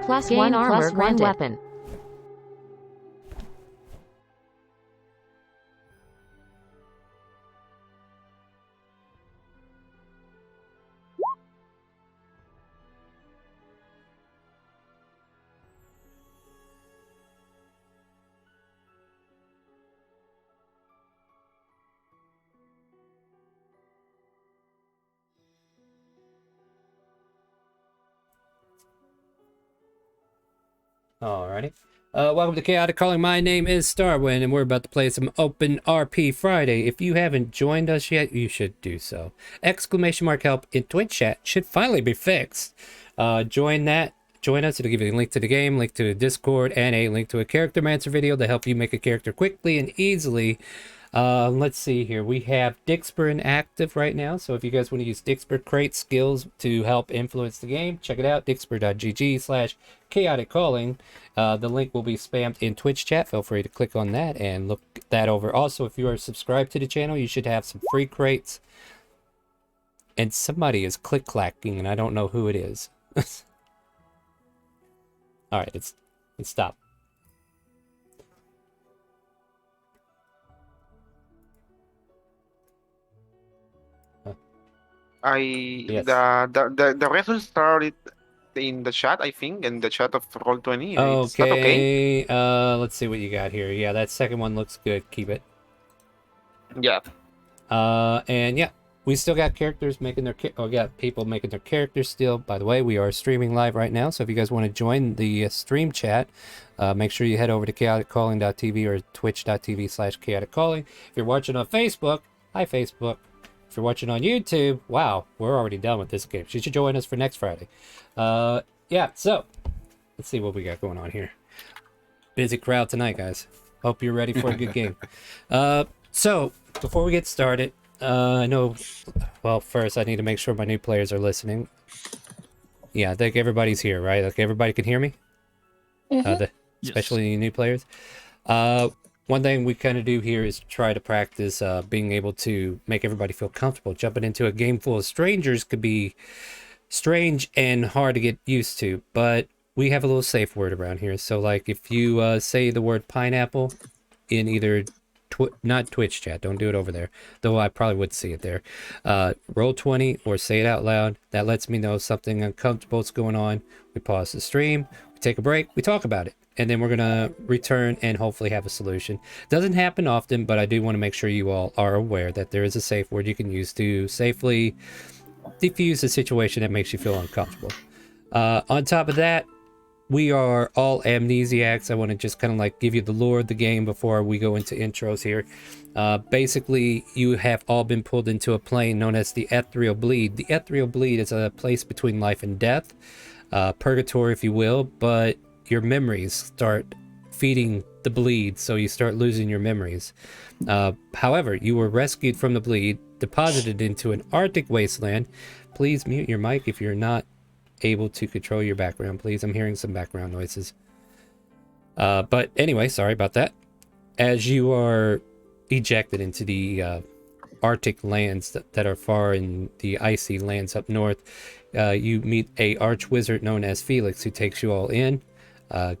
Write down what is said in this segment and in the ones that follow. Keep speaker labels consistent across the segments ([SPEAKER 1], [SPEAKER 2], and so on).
[SPEAKER 1] plus one armor granted. Weapon.
[SPEAKER 2] Alrighty. Welcome to Chaotic Calling. My name is Starwind, and we're about to play some Open RP Friday. If you haven't joined us yet, you should do so. Exclamation mark help in Twitch chat should finally be fixed. Join us. It'll give you a link to the game, link to Discord, and a link to a character mancer video to help you make a character quickly and easily. Let's see here. We have Dixper active right now, so if you guys want to use Dixper crate skills to help influence the game, check it out. Dixper.gg/ChaoticCalling. The link will be spammed in Twitch chat. Feel free to click on that and look that over. Also, if you are subscribed to the channel, you should have some free crates. And somebody is click-clacking, and I don't know who it is. All right, it's stopped. Yes.
[SPEAKER 3] The reason started in the chat, I think, in the chat of Roll20.
[SPEAKER 2] Okay.
[SPEAKER 3] Is that okay?
[SPEAKER 2] Let's see what you got here. Yeah, that second one looks good. Keep it.
[SPEAKER 3] Yeah.
[SPEAKER 2] And yeah, we still got characters making their got people making their characters still. By the way, we are streaming live right now, so if you guys want to join the stream chat, make sure you head over to chaoticcalling.tv or twitch.tv/chaoticcalling. If you're watching on Facebook, hi Facebook. If you're watching on YouTube, wow, we're already done with this game. You should join us for next Friday. Yeah, so let's see what we got going on here. Busy crowd tonight, guys. Hope you're ready for a good game. So before we get started, I know, well, first I need to make sure my new players are listening. Yeah, I think everybody's here, right? Like everybody can hear me? Especially new players. One thing we kind of do here is try to practice being able to make everybody feel comfortable. Jumping into a game full of strangers could be strange and hard to get used to, but we have a little safe word around here. So like if you say the word pineapple in either not Twitch chat, don't do it over there, though I probably would see it there. Roll20 or say it out loud. That lets me know something uncomfortable is going on. We pause the stream, we take a break, we talk about it, and then we're gonna return and hopefully have a solution. Doesn't happen often, but I do want to make sure you all are aware that there is a safe word you can use to safely diffuse a situation that makes you feel uncomfortable. On top of that, we are all amnesiacs. I want to just kind of like give you the lore of the game before we go into intros here. Basically, you have all been pulled into a plane known as the Ethereal Bleed. The Ethereal Bleed is a place between life and death, purgatory if you will, but your memories start feeding the bleed, so you start losing your memories. However, you were rescued from the bleed, deposited into an Arctic wasteland. Please mute your mic if you're not able to control your background, please. I'm hearing some background noises. But anyway, sorry about that. As you are ejected into the Arctic lands that are far in the icy lands up north, you meet a arch wizard known as Felix, who takes you all in,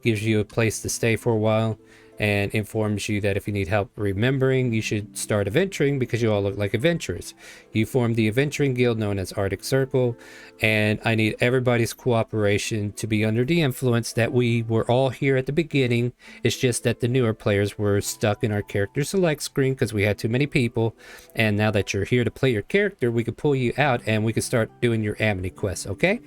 [SPEAKER 2] gives you a place to stay for a while, and informs you that if you need help remembering, you should start adventuring because you all look like adventurers. You form the adventuring guild known as Arctic Circle, and I need everybody's cooperation to be under the influence that we were all here at the beginning. It's just that the newer players were stuck in our character select screen because we had too many people, and now that you're here to play your character, we could pull you out and we could start doing your Amity quests, okay?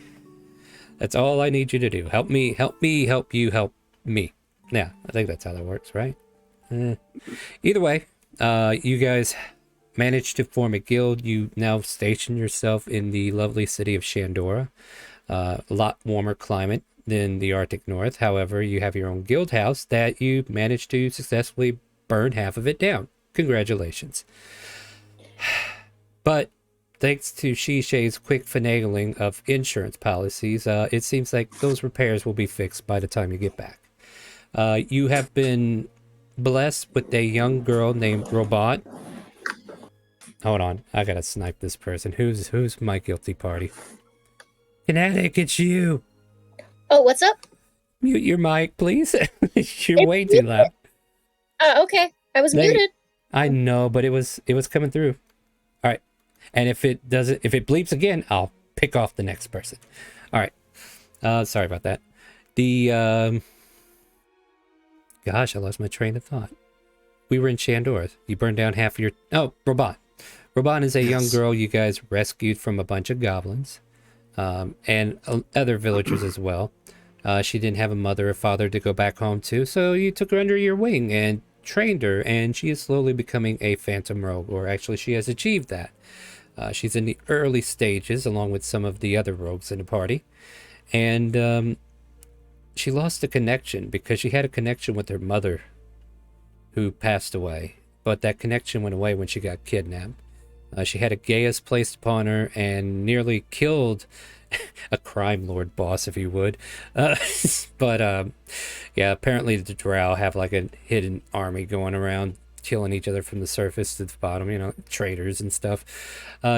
[SPEAKER 2] That's all I need you to do. Help me, help you, help me. Yeah, I think that's how that works, right? Either way, you guys managed to form a guild. You now station yourself in the lovely city of Shandora. A lot warmer climate than the Arctic North. However, you have your own guild house that you managed to successfully burn half of it down. Congratulations. But thanks to Shisei's quick finagling of insurance policies, it seems like those repairs will be fixed by the time you get back. You have been blessed with a young girl named Robot. Hold on, I gotta snipe this person. Who's my guilty party? Kinetic, it's you.
[SPEAKER 4] Oh, what's up?
[SPEAKER 2] Mute your mic, please. You're way too loud.
[SPEAKER 4] Okay. I was muted.
[SPEAKER 2] I know, but it was coming through. All right. And if it bleeps again, I'll pick off the next person. All right. Sorry about that. Gosh, I lost my train of thought. We were in Shandor. You burned down half of your... Oh, Robot. Robot is a young girl you guys rescued from a bunch of goblins. And other villagers as well. She didn't have a mother or father to go back home to, so you took her under your wing and trained her, and she is slowly becoming a phantom rogue, or actually she has achieved that. She's in the early stages along with some of the other rogues in the party, and she lost a connection because she had a connection with her mother who passed away, but that connection went away when she got kidnapped. She had a geas placed upon her and nearly killed a crime lord boss, if you would. But yeah, apparently the drow have like a hidden army going around killing each other from the surface to the bottom, you know, traitors and stuff.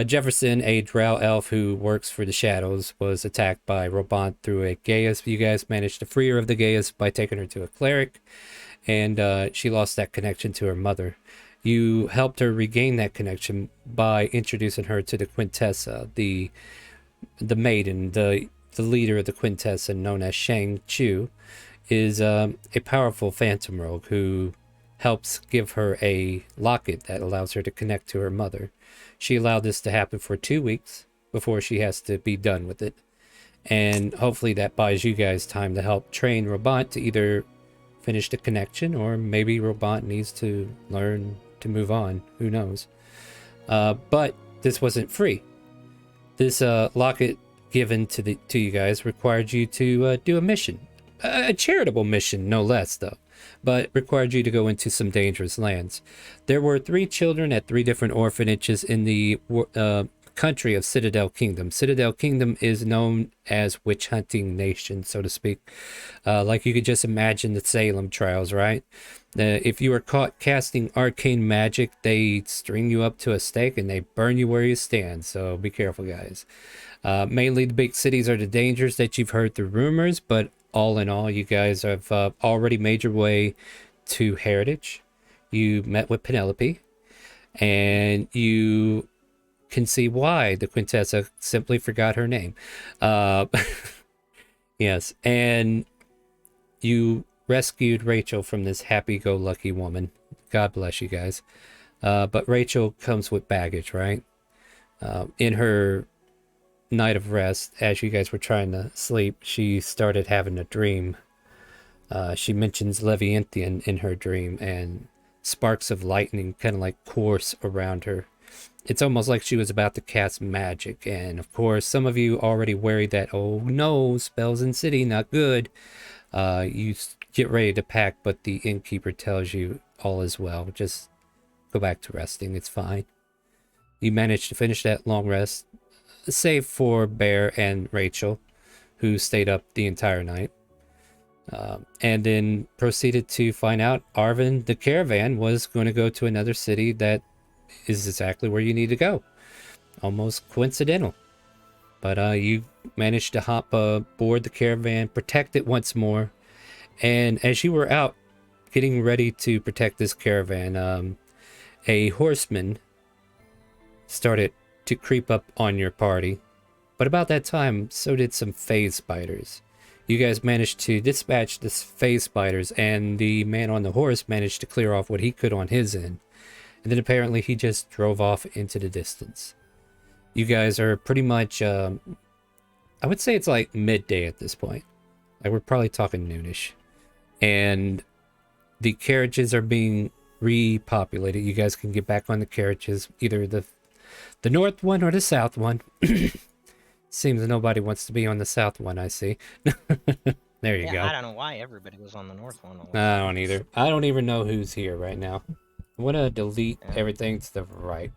[SPEAKER 2] Jefferson, a drow elf who works for the shadows, was attacked by Robant through a geas. You guys managed to free her of the geas by taking her to a cleric, and she lost that connection to her mother. You helped her regain that connection by introducing her to the Quintessa, the maiden, the leader of the Quintessa, known as Shang Chu, is a powerful phantom rogue who helps give her a locket that allows her to connect to her mother. She allowed this to happen for 2 weeks before she has to be done with it. And hopefully that buys you guys time to help train Robot to either finish the connection, or maybe Robot needs to learn to move on. Who knows? But this wasn't free. This locket given to you guys required you to do a mission. A charitable mission, no less, though. But required you to go into some dangerous lands. There were 3 children at 3 different orphanages in the country of Citadel Kingdom. Citadel Kingdom is known as witch hunting nation, so to speak. Like you could just imagine the Salem trials, right? If you are caught casting arcane magic, they string you up to a stake and they burn you where you stand. So be careful, guys. Mainly the big cities are the dangers that you've heard through rumors, but all in all, you guys have already made your way to Heritage. You met with Penelope, and you can see why the Quintessa simply forgot her name. Yes, and you rescued Rachel from this happy-go-lucky woman. God bless you guys. But Rachel comes with baggage, right? In her night of rest, as you guys were trying to sleep, she started having a dream. She mentions Leviathan in her dream, and sparks of lightning kind of like course around her. It's almost like she was about to cast magic, and of course some of you already worried that, oh no, spells in city, not good. You get ready to pack, but the innkeeper tells you all is well, just go back to resting, it's fine. You managed to finish that long rest, save for Bear and Rachel, who stayed up the entire night. And then proceeded to find out Arvin, the caravan, was going to go to another city that is exactly where you need to go. Almost coincidental. But you managed to hop aboard the caravan, protect it once more. And as you were out getting ready to protect this caravan, a horseman started to creep up on your party. But about that time, so did some phase spiders. You guys managed to dispatch this phase spiders, and the man on the horse managed to clear off what he could on his end. And then apparently he just drove off into the distance. You guys are pretty much, I would say it's like midday at this point. Like we're probably talking noonish. And the carriages are being repopulated. You guys can get back on the carriages, either the north one or the south one. Seems nobody wants to be on the south one, I see. There you go.
[SPEAKER 5] I don't know why everybody was on the north one.
[SPEAKER 2] I don't either. I don't even know who's here right now. I'm gonna delete everything to the right.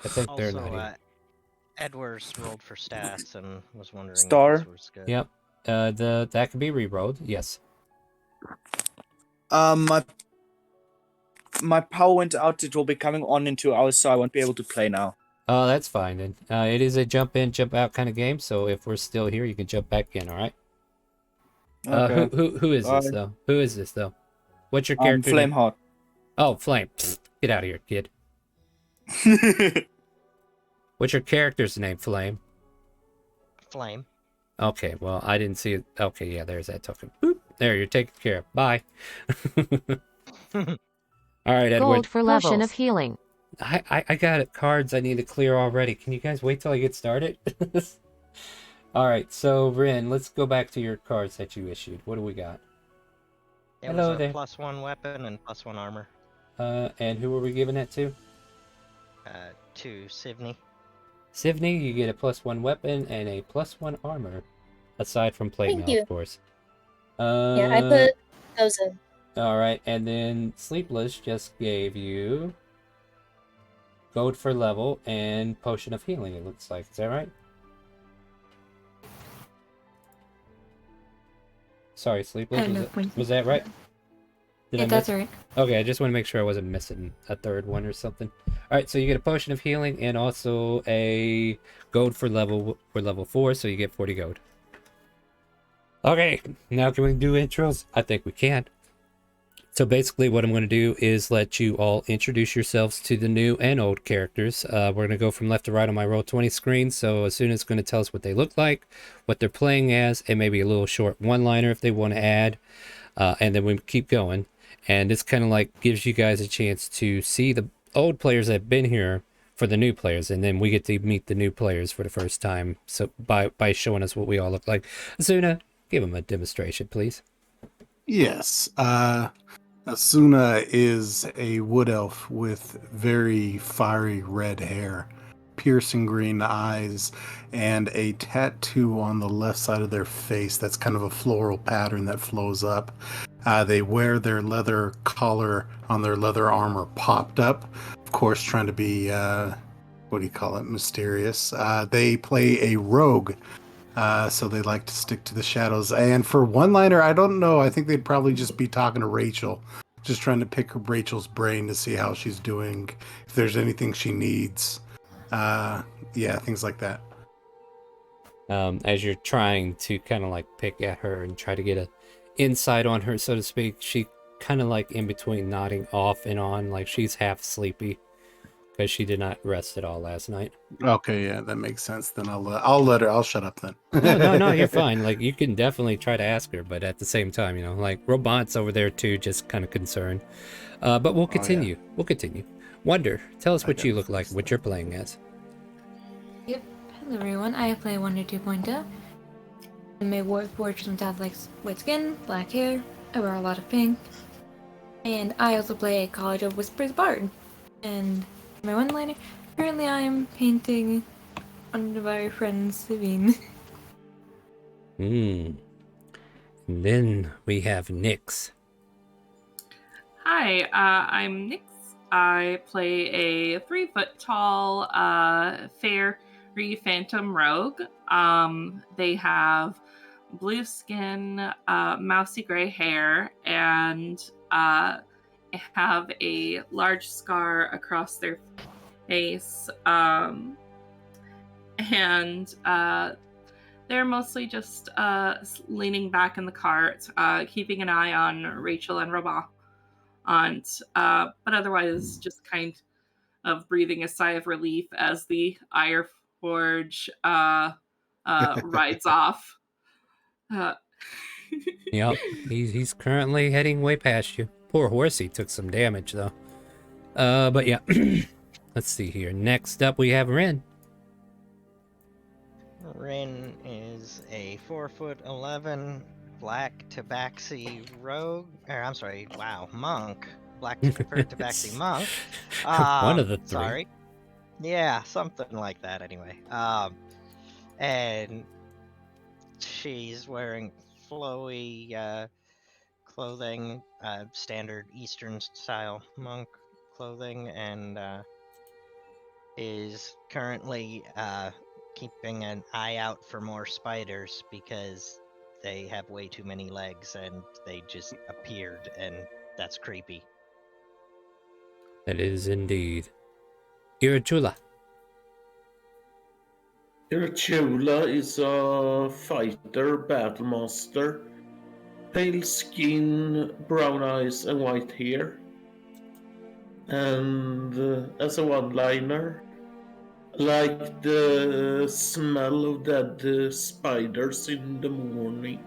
[SPEAKER 2] I think they're not here.
[SPEAKER 5] Edwards rolled for stats and was wondering
[SPEAKER 6] Star.
[SPEAKER 5] if this was good.
[SPEAKER 2] Yep. That can be re-rolled. Yes.
[SPEAKER 6] My power went out. It will be coming on in 2 hours, so I won't be able to play now.
[SPEAKER 2] Oh, that's fine then. It is a jump in, jump out kind of game, so if we're still here, you can jump back in, alright?
[SPEAKER 6] Okay.
[SPEAKER 2] Who is this
[SPEAKER 6] Bye.
[SPEAKER 2] though? Who is this though? What's your
[SPEAKER 6] I'm
[SPEAKER 2] character name?
[SPEAKER 6] Flameheart.
[SPEAKER 2] Oh, Flame. Psst, get out of here, kid. What's your character's name, Flame?
[SPEAKER 5] Flame.
[SPEAKER 2] Okay, well, I didn't see it. Okay, yeah, there's that token. Boop. There, you're taken care of. Bye. All right, Edward.
[SPEAKER 1] Gold for
[SPEAKER 2] Potion
[SPEAKER 1] levels.
[SPEAKER 2] of healing. I got cards I need to clear already. Can you guys wait till I get started? All right, so Rin, let's go back to your cards that you issued. What do we got?
[SPEAKER 5] It
[SPEAKER 2] Hello
[SPEAKER 5] was a
[SPEAKER 2] there.
[SPEAKER 5] +1 weapon and +1 armor.
[SPEAKER 2] And who were we giving that to?
[SPEAKER 5] To Sivney.
[SPEAKER 2] Sivney, you get a +1 weapon and a +1 armor, aside from plate
[SPEAKER 4] Thank
[SPEAKER 2] mail,
[SPEAKER 4] you.
[SPEAKER 2] of course.
[SPEAKER 4] Yeah, I put those in.
[SPEAKER 2] All right, and then Sleepless just gave you gold for level and potion of healing. It looks like. Is that right? Sorry, Sleepless. Was that right? Did I
[SPEAKER 7] that's
[SPEAKER 2] miss?
[SPEAKER 7] right.
[SPEAKER 2] Okay, I just want to make sure I wasn't missing a third one or something. All right, so you get a potion of healing and also a gold for level 4, so you get 40 gold. Okay, now can we do intros? I think we can. So basically what I'm going to do is let you all introduce yourselves to the new and old characters. We're going to go from left to right on my Roll20 screen. So as soon as it's going to tell us what they look like, what they're playing as, and maybe a little short one-liner if they want to add. And then we keep going. And this kind of like gives you guys a chance to see the old players that have been here for the new players. And then we get to meet the new players for the first time. So by showing us what we all look like. Asuna, give them a demonstration, please.
[SPEAKER 8] Yes. Asuna is a wood elf with very fiery red hair, piercing green eyes, and a tattoo on the left side of their face that's kind of a floral pattern that flows up. They wear their leather collar on their leather armor popped up, of course, trying to be, mysterious. They play a rogue. So they like to stick to the shadows. And for one-liner, I don't know. I think they'd probably just be talking to Rachel, just trying to pick Rachel's brain to see how she's doing, if there's anything she needs. Things like that.
[SPEAKER 2] As you're trying to kind of like pick at her and try to get a insight on her, so to speak, she kind of like in between nodding off and on, like she's half sleepy because she did not rest at all last night.
[SPEAKER 8] Okay, yeah, that makes sense. Then I'll let her. I'll shut up then.
[SPEAKER 2] No, you're fine. Like you can definitely try to ask her, but at the same time, you know, like Robot's over there too, just kind of concerned. But we'll continue. We'll continue. Wonder, tell us what you look like, what you're playing as.
[SPEAKER 7] Yep. Hello everyone, I play Wonder 2.0. And my warforged have like white skin, black hair, I wear a lot of pink. And I also play a College of Whispers Bard. And my one-liner, currently I am painting one of our friends, Sabine.
[SPEAKER 2] And then we have Nyx.
[SPEAKER 9] Hi, I'm Nyx. I play a 3-foot-tall fairy phantom rogue. They have blue skin, mousy gray hair, and have a large scar across their face. And they're mostly just leaning back in the cart, keeping an eye on Rachel and Robot. But otherwise just kind of breathing a sigh of relief as the Iron Forge rides off.
[SPEAKER 2] Yep, he's currently heading way past you. Poor horsey took some damage though. But yeah, let's see here. Next up we have Rin.
[SPEAKER 5] Rin is a 4'11" black tabaxi rogue, monk. Black tabaxi monk.
[SPEAKER 2] One of the three.
[SPEAKER 5] Sorry. Yeah, something like that anyway. And she's wearing flowy clothing, standard Eastern style monk clothing, and is currently keeping an eye out for more spiders because they have way too many legs and they just appeared, and that's creepy.
[SPEAKER 2] That is indeed. Irachula.
[SPEAKER 10] Irachula is a fighter, battle master, pale skin, brown eyes, and white hair. And as a one-liner, like the smell of dead spiders in the morning.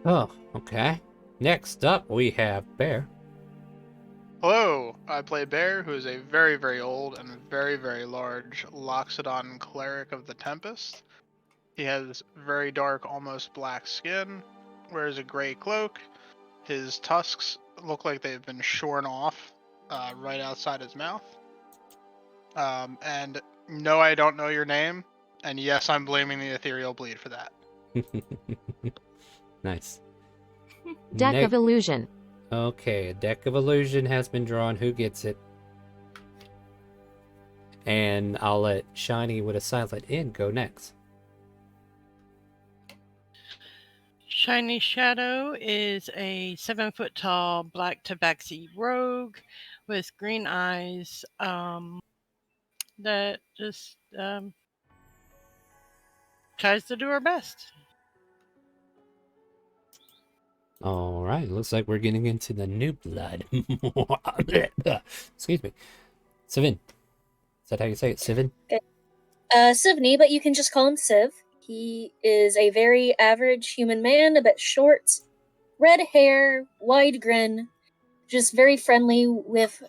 [SPEAKER 2] Oh, okay. Next up, we have Bear.
[SPEAKER 11] Hello, I play Bear, who is a very, very old and very, very large Loxodon cleric of the Tempest. He has very dark, almost black skin, wears a gray cloak. His tusks look like they've been shorn off right outside his mouth. And no, I don't know your name. And yes, I'm blaming the ethereal bleed for that.
[SPEAKER 2] Nice.
[SPEAKER 1] Deck of Illusion.
[SPEAKER 2] Okay, a deck of illusion has been drawn. Who gets it? And I'll let Shiny with a silent N go next.
[SPEAKER 12] Shiny Shadow is a 7-foot tall black tabaxi rogue with green eyes that just tries to do her best.
[SPEAKER 2] All right, looks like we're getting into the new blood. Excuse me. Sivin. Is that how you say it, Sivin?
[SPEAKER 4] Okay. Sivney, but you can just call him Siv. He is a very average human man, a bit short, red hair, wide grin, just very friendly with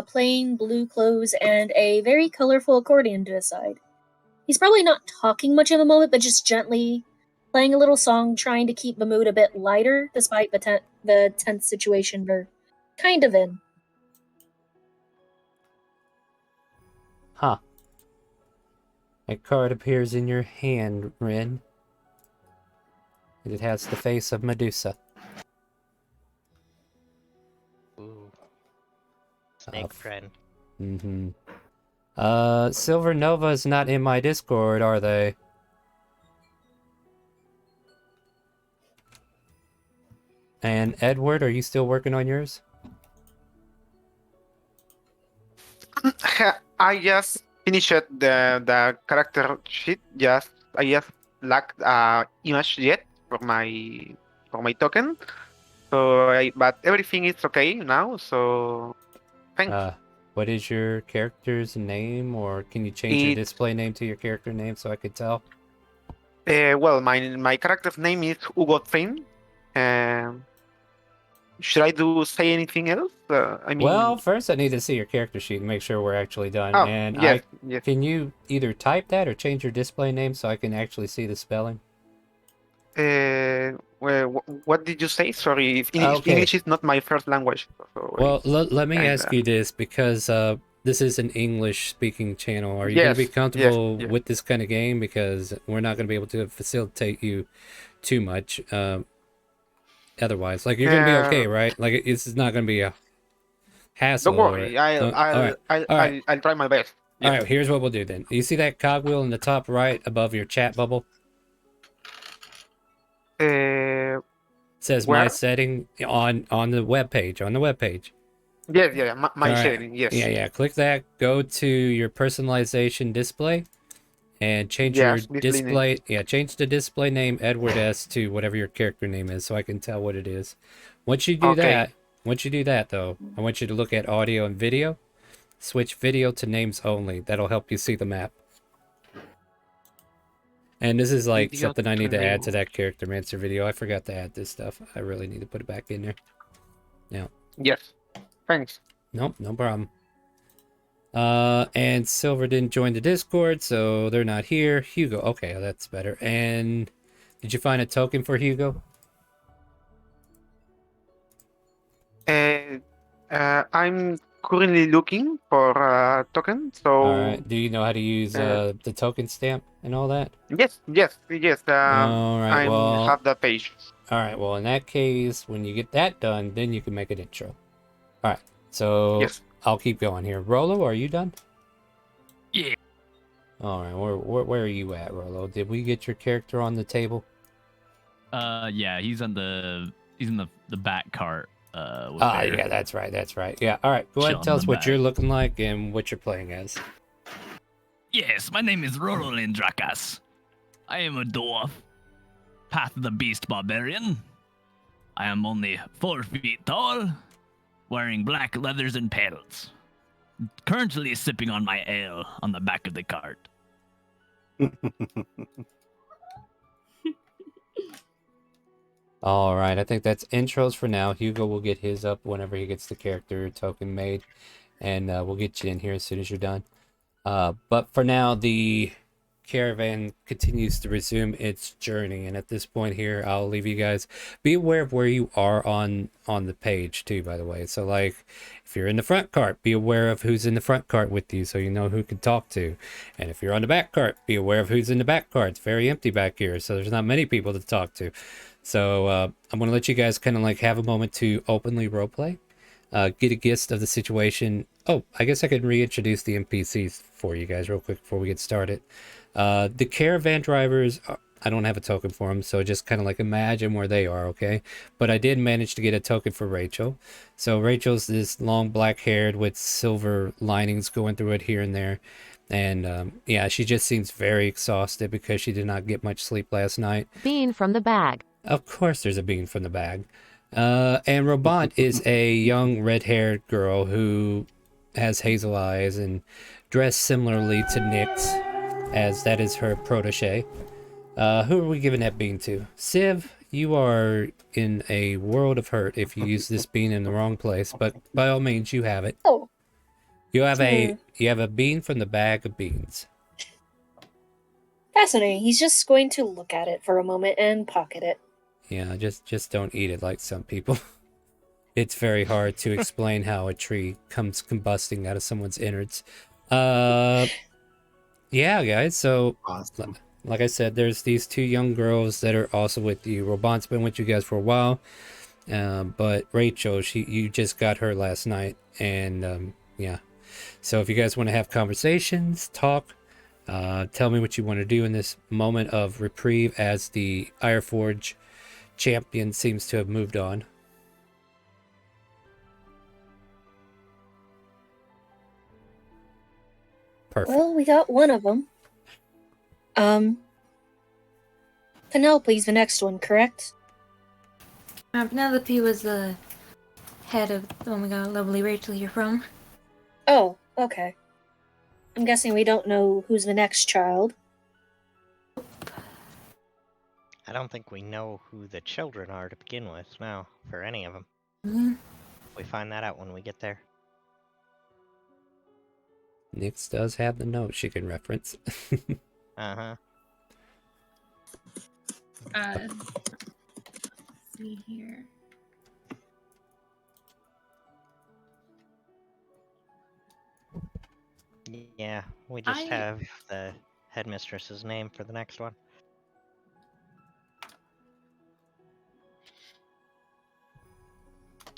[SPEAKER 4] plain blue clothes and a very colorful accordion to his side. He's probably not talking much at the moment, but just gently playing a little song, trying to keep the mood a bit lighter, despite the tense situation we're kind of in.
[SPEAKER 2] Huh. A card appears in your hand, Rin. And it has the face of Medusa.
[SPEAKER 5] Ooh. Snake friend.
[SPEAKER 2] Mm-hmm. Silver Nova's not in my Discord, are they? And Edward, are you still working on yours?
[SPEAKER 3] I just finished the character sheet. I just lacked image yet for my token. But everything is okay now. So thanks.
[SPEAKER 2] What is your character's name, or can you change your display name to your character name so I could tell?
[SPEAKER 3] Well, my character's name is Hugo Train. Should I say anything else?
[SPEAKER 2] Well, first I need to see your character sheet and make sure we're actually done.
[SPEAKER 3] Oh,
[SPEAKER 2] and
[SPEAKER 3] yes.
[SPEAKER 2] Can you either type that or change your display name so I can actually see the spelling?
[SPEAKER 3] Well, what did you say? Sorry,
[SPEAKER 2] Okay.
[SPEAKER 3] English is not my first language.
[SPEAKER 2] Well, let me ask you this, because this is an English-speaking channel. Are you going to be comfortable with this kind of game? Because we're not going to be able to facilitate you too much. Otherwise, like, you're gonna be okay, right? Like, this is not gonna be a hassle.
[SPEAKER 3] Don't worry, I'll try my best.
[SPEAKER 2] All right, here's what we'll do then. You see that cogwheel in the top right above your chat bubble? It says
[SPEAKER 3] where?
[SPEAKER 2] my setting on the web page. On the web page.
[SPEAKER 3] Yes, my
[SPEAKER 2] right.
[SPEAKER 3] setting. Yes.
[SPEAKER 2] Yeah. Click that. Go to your personalization display. And change your display. Yeah, change the display name Edward S to whatever your character name is, so I can tell what it is. Once you do that, though, I want you to look at audio and video. Switch video to names only. That'll help you see the map. And this is like something I need to add to that character mancer video. I forgot to add this stuff. I really need to put it back in there. Yeah.
[SPEAKER 3] Yes. Thanks.
[SPEAKER 2] Nope, no problem. And Silver didn't join the Discord, so they're not here. Hugo, okay, that's better. And did you find a token for Hugo?
[SPEAKER 3] I'm currently looking for a token, so...
[SPEAKER 2] Alright, do you know how to use the token stamp and all that?
[SPEAKER 3] Yes.
[SPEAKER 2] Alright,
[SPEAKER 3] I have that page.
[SPEAKER 2] Alright, well, in that case, when you get that done, then you can make an intro. Alright, so...
[SPEAKER 3] Yes.
[SPEAKER 2] I'll keep going here. Rolo, are you done?
[SPEAKER 13] Yeah.
[SPEAKER 2] All right. Where are you at, Rolo? Did we get your character on the table?
[SPEAKER 13] Yeah, he's in the back cart.
[SPEAKER 2] Yeah, that's right. Yeah. All right. Go ahead and tell us what you're looking like and what you're playing as.
[SPEAKER 13] Yes, my name is Rolo Lindrakas. I am a dwarf. Path of the Beast barbarian. I am only 4 feet tall, wearing black leathers and pedals. Currently sipping on my ale on the back of the cart.
[SPEAKER 2] All right, I think that's intros for now. Hugo will get his up whenever he gets the character token made, and we'll get you in here as soon as you're done. But for now, the caravan continues to resume its journey, and at this point here, I'll leave you guys. Be aware of where you are on the page too, by the way. So like, if you're in the front cart, be aware of who's in the front cart with you, so you know who can talk to. And if you're on the back cart, be aware of who's in the back cart. It's very empty back here, so there's not many people to talk to. So I'm going to let you guys kind of like have a moment to openly roleplay, get a gist of the situation. Oh, I guess I can reintroduce the NPCs for you guys real quick before we get started. The caravan drivers, I don't have a token for them, so just kind of like imagine where they are, okay? But I did manage to get a token for Rachel. So Rachel's this long black haired with silver linings going through it here and there. And yeah, she just seems very exhausted because she did not get much sleep last night.
[SPEAKER 1] Bean from the bag.
[SPEAKER 2] Of course there's a bean from the bag. And Robot is a young red-haired girl who has hazel eyes and dressed similarly to Nyx, as that is her protege. Who are we giving that bean to? Civ, you are in a world of hurt if you use this bean in the wrong place, but by all means you have it.
[SPEAKER 4] Oh.
[SPEAKER 2] You have a bean from the bag of beans.
[SPEAKER 4] Fascinating. He's just going to look at it for a moment and pocket it.
[SPEAKER 2] Yeah, just don't eat it like some people. It's very hard to explain how a tree comes combusting out of someone's innards. Yeah, guys, so
[SPEAKER 8] Awesome.
[SPEAKER 2] like I said, there's these two young girls that are also with you. Robot's been with you guys for a while, but Rachel, you just got her last night, and yeah. So if you guys want to have conversations, talk, tell me what you want to do in this moment of reprieve as the Ironforge champion seems to have moved on. Perfect.
[SPEAKER 4] Well, we got one of them. Penelope's the next one, correct?
[SPEAKER 7] Penelope was the head of the one we got lovely Rachel here from.
[SPEAKER 4] Oh, okay. I'm guessing we don't know who's the next child.
[SPEAKER 5] I don't think we know who the children are to begin with, no, for any of them.
[SPEAKER 7] Mm-hmm.
[SPEAKER 5] We find that out when we get there.
[SPEAKER 2] Nyx does have the note she can reference.
[SPEAKER 5] Uh-huh.
[SPEAKER 9] Let's see here.
[SPEAKER 5] Yeah, we just have the headmistress's name for the next one.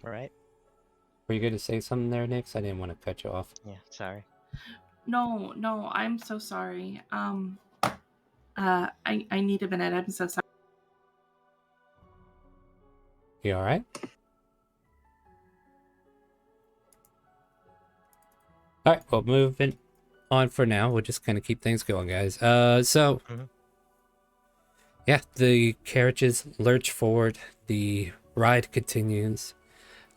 [SPEAKER 5] Right?
[SPEAKER 2] Were you going to say something there, Nyx? I didn't want to cut you off.
[SPEAKER 5] Yeah, sorry.
[SPEAKER 9] No, I'm so sorry. I need a minute. I'm so sorry.
[SPEAKER 2] You all right? All right, well, moving on for now. We'll just kind of keep things going, guys. So, yeah, the carriages lurch forward. The ride continues.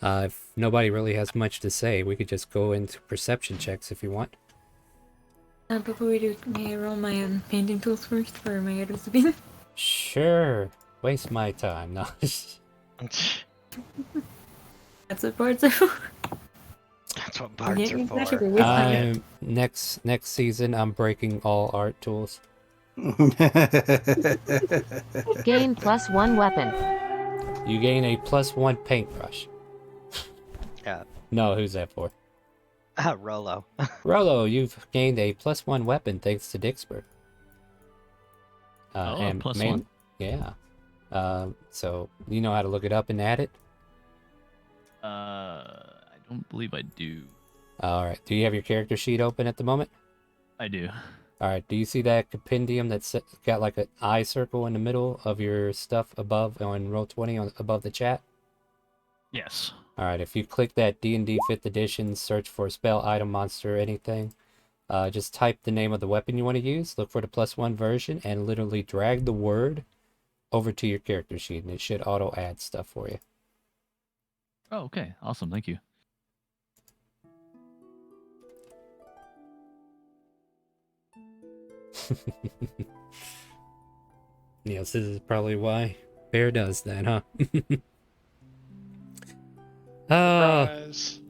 [SPEAKER 2] If nobody really has much to say, we could just go into perception checks if you want.
[SPEAKER 7] Before we do, may I roll my painting tools first for my items to be?
[SPEAKER 2] Sure. Waste my time. No.
[SPEAKER 7] That's what bards are for.
[SPEAKER 5] That's what bards are for.
[SPEAKER 2] Next season, I'm breaking all art tools.
[SPEAKER 1] Gain +1 weapon.
[SPEAKER 2] You gain a +1 paintbrush. No, who's that for?
[SPEAKER 5] Rolo.
[SPEAKER 2] Rolo, you've gained a +1 weapon thanks to Dixburg.
[SPEAKER 13] +1.
[SPEAKER 2] Yeah. So you know how to look it up and add it?
[SPEAKER 13] I don't believe I do.
[SPEAKER 2] All right. Do you have your character sheet open at the moment?
[SPEAKER 13] I do.
[SPEAKER 2] All right. Do you see that compendium that's got like an eye circle in the middle of your stuff above on Roll20 above the chat?
[SPEAKER 13] Yes.
[SPEAKER 2] All right. If you click that D&D 5th edition, search for spell, item, monster, anything, just type the name of the weapon you want to use, look for the +1 version, and literally drag the word over to your character sheet, and it should auto add stuff for you.
[SPEAKER 13] Oh, okay. Awesome. Thank you.
[SPEAKER 2] Yes, this is probably why Bear does that, huh?
[SPEAKER 11] Surprise.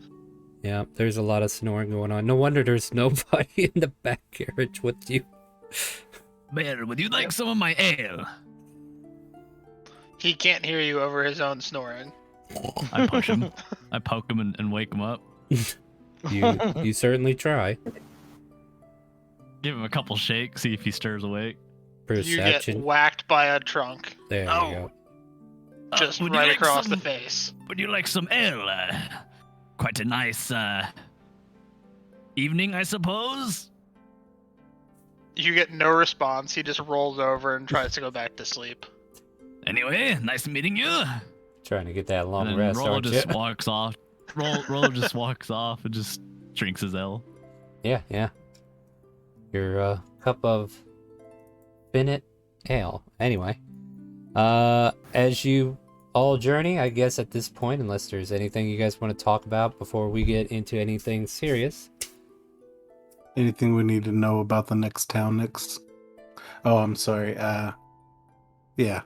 [SPEAKER 2] Yeah, there's a lot of snoring going on. No wonder there's nobody in the back carriage with you.
[SPEAKER 13] Bear, would you like some of my ale?
[SPEAKER 11] He can't hear you over his own snoring.
[SPEAKER 13] I push him. I poke him and wake him up.
[SPEAKER 2] You certainly try.
[SPEAKER 13] Give him a couple shakes, see if he stirs awake.
[SPEAKER 11] You get
[SPEAKER 2] Perception.
[SPEAKER 11] whacked by a trunk.
[SPEAKER 2] There you go.
[SPEAKER 11] Just
[SPEAKER 13] would you
[SPEAKER 11] right
[SPEAKER 13] like
[SPEAKER 11] across the
[SPEAKER 13] some-
[SPEAKER 11] face.
[SPEAKER 13] Would you like some ale? Quite a nice evening, I suppose.
[SPEAKER 11] You get no response. He just rolls over and tries to go back to sleep.
[SPEAKER 13] Anyway, nice meeting you.
[SPEAKER 2] Trying to get that long
[SPEAKER 13] And then
[SPEAKER 2] rest,
[SPEAKER 13] Roll
[SPEAKER 2] aren't
[SPEAKER 13] just
[SPEAKER 2] you?
[SPEAKER 13] walks off. Roll just walks off and just drinks his ale.
[SPEAKER 2] Yeah. Your cup of Bennett ale. Anyway, as you all journey, I guess at this point, unless there's anything you guys want to talk about before we get into anything serious.
[SPEAKER 8] Anything we need to know about the next town next? Oh, I'm sorry. Yeah.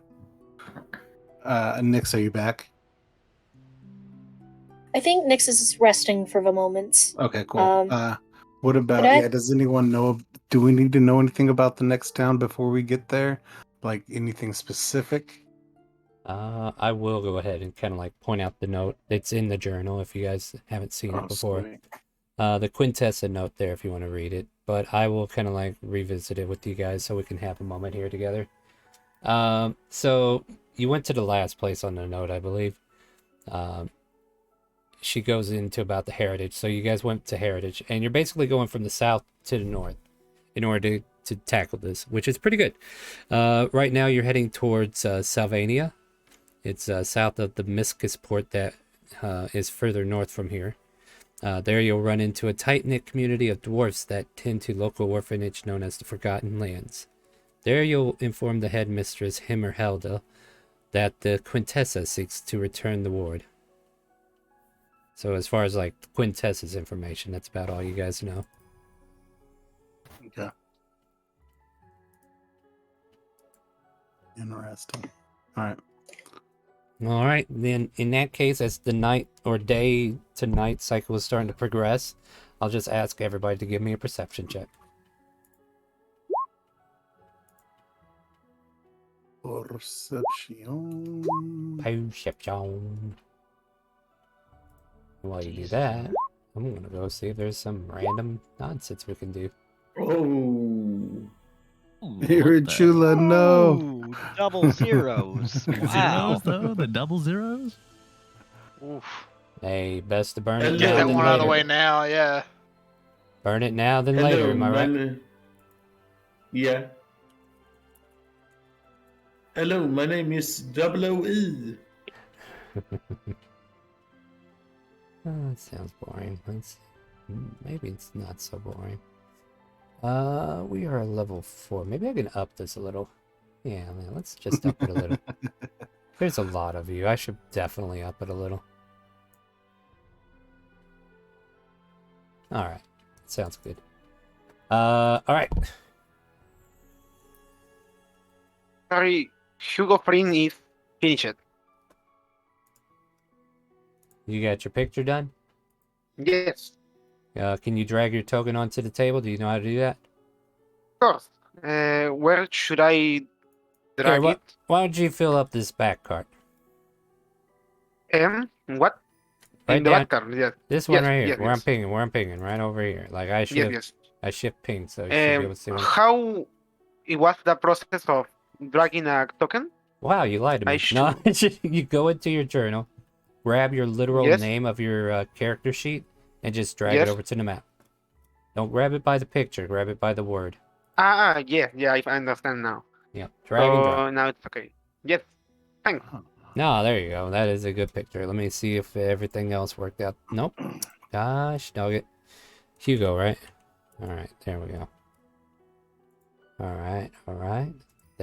[SPEAKER 8] Nix, are you back?
[SPEAKER 4] I think Nyx is resting for the moment.
[SPEAKER 8] Okay, cool. What about,
[SPEAKER 4] could I-
[SPEAKER 8] yeah, does anyone know, do we need to know anything about the next town before we get there? Like anything specific?
[SPEAKER 2] I will go ahead and kind of like point out the note. It's in the journal if you guys haven't seen it before.
[SPEAKER 8] Sweet.
[SPEAKER 2] The Quintessa note there if you want to read it. But I will kind of like revisit it with you guys so we can have a moment here together. So you went to the last place on the note, I believe. She goes into about the heritage. So you guys went to heritage, and you're basically going from the south to the north in order to tackle this, which is pretty good. Right now you're heading towards Salvania. It's south of the Miscus port that is further north from here. There you'll run into a tight-knit community of dwarfs that tend to local orphanage known as the Forgotten Lands. There you'll inform the headmistress Himmerhelda that the Quintessa seeks to return the ward. So as far as like Quintessa's information, that's about all you guys know.
[SPEAKER 8] Okay. Interesting. All
[SPEAKER 2] right, then in that case, as the night or day to night cycle is starting to progress, I'll just ask everybody to give me a perception check.
[SPEAKER 8] Perception.
[SPEAKER 2] While you do that, I'm gonna go see if there's some random nonsense we can do.
[SPEAKER 10] Oh.
[SPEAKER 8] Chula, no.
[SPEAKER 5] Ooh, double zeros. Wow.
[SPEAKER 13] Zeros, though? The double zeros?
[SPEAKER 11] Oof.
[SPEAKER 2] Hey, best to burn it
[SPEAKER 11] Get
[SPEAKER 2] now
[SPEAKER 11] that
[SPEAKER 2] than
[SPEAKER 11] one out of the
[SPEAKER 2] later.
[SPEAKER 11] way now, yeah.
[SPEAKER 2] Burn it now than
[SPEAKER 10] Hello,
[SPEAKER 2] later, am I right?
[SPEAKER 10] Yeah. Hello, my name is Double O-E.
[SPEAKER 2] Oh, that sounds boring. Maybe it's not so boring. We are level 4. Maybe I can up this a little. Yeah, man, let's just up it a little. There's a lot of you. I should definitely up it a little. Alright. Sounds good. Alright.
[SPEAKER 3] Sorry, Hugo Frin is finished.
[SPEAKER 2] You got your picture done?
[SPEAKER 3] Yes,
[SPEAKER 2] Can you drag your token onto the table? Do you know how to do that?
[SPEAKER 3] of course. Where should I drag
[SPEAKER 2] Here,
[SPEAKER 3] it?
[SPEAKER 2] why don't you fill up this back cart?
[SPEAKER 3] What?
[SPEAKER 2] Right
[SPEAKER 3] In the
[SPEAKER 2] down-
[SPEAKER 3] back card, yes.
[SPEAKER 2] This one
[SPEAKER 3] Yes,
[SPEAKER 2] right here,
[SPEAKER 3] yes,
[SPEAKER 2] where I'm
[SPEAKER 3] yes.
[SPEAKER 2] pinging, right over here. Like I
[SPEAKER 3] Yes,
[SPEAKER 2] shift,
[SPEAKER 3] yes.
[SPEAKER 2] I shift ping, so you should be able to see one.
[SPEAKER 3] How it was the process of dragging a token?
[SPEAKER 2] Wow, you lied to
[SPEAKER 3] I
[SPEAKER 2] me. No, you go into your journal, grab your literal
[SPEAKER 3] Yes.
[SPEAKER 2] name of your character sheet, and just drag it
[SPEAKER 3] Yes.
[SPEAKER 2] over to the map. Don't grab it by the picture, grab it by the word.
[SPEAKER 3] Yeah, I understand now.
[SPEAKER 2] Yep, drag and drop.
[SPEAKER 3] So now it's okay. Yes, thanks.
[SPEAKER 2] No, there you go. That is a good picture. Let me see if everything else worked out. Nope. Gosh, dog it. Hugo, right? All right, there we go. All right.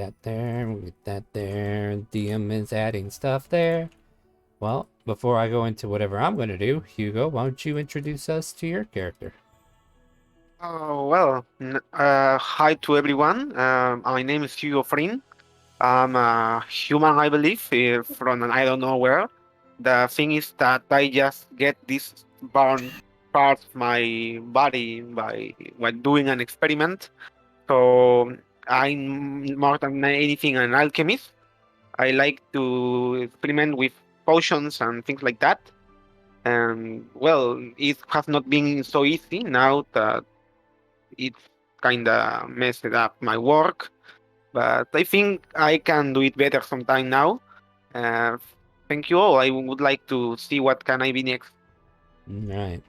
[SPEAKER 2] that there. We'll get that there. DM is adding stuff there. Well, before I go into whatever I'm going to do, Hugo, why don't you introduce us to your character?
[SPEAKER 3] Oh, well, hi to everyone. My name is Hugo Frin. I'm a human, I believe, from I don't know where. The thing is that I just get this burn part of my body by when doing an experiment. So I'm more than anything an alchemist. I like to experiment with potions and things like that. And well, it has not been so easy now that it's kind of messed up my work, but I think I can do it better sometime now. Uh, Thank you all. I would like to see what can I be next.
[SPEAKER 2] Right.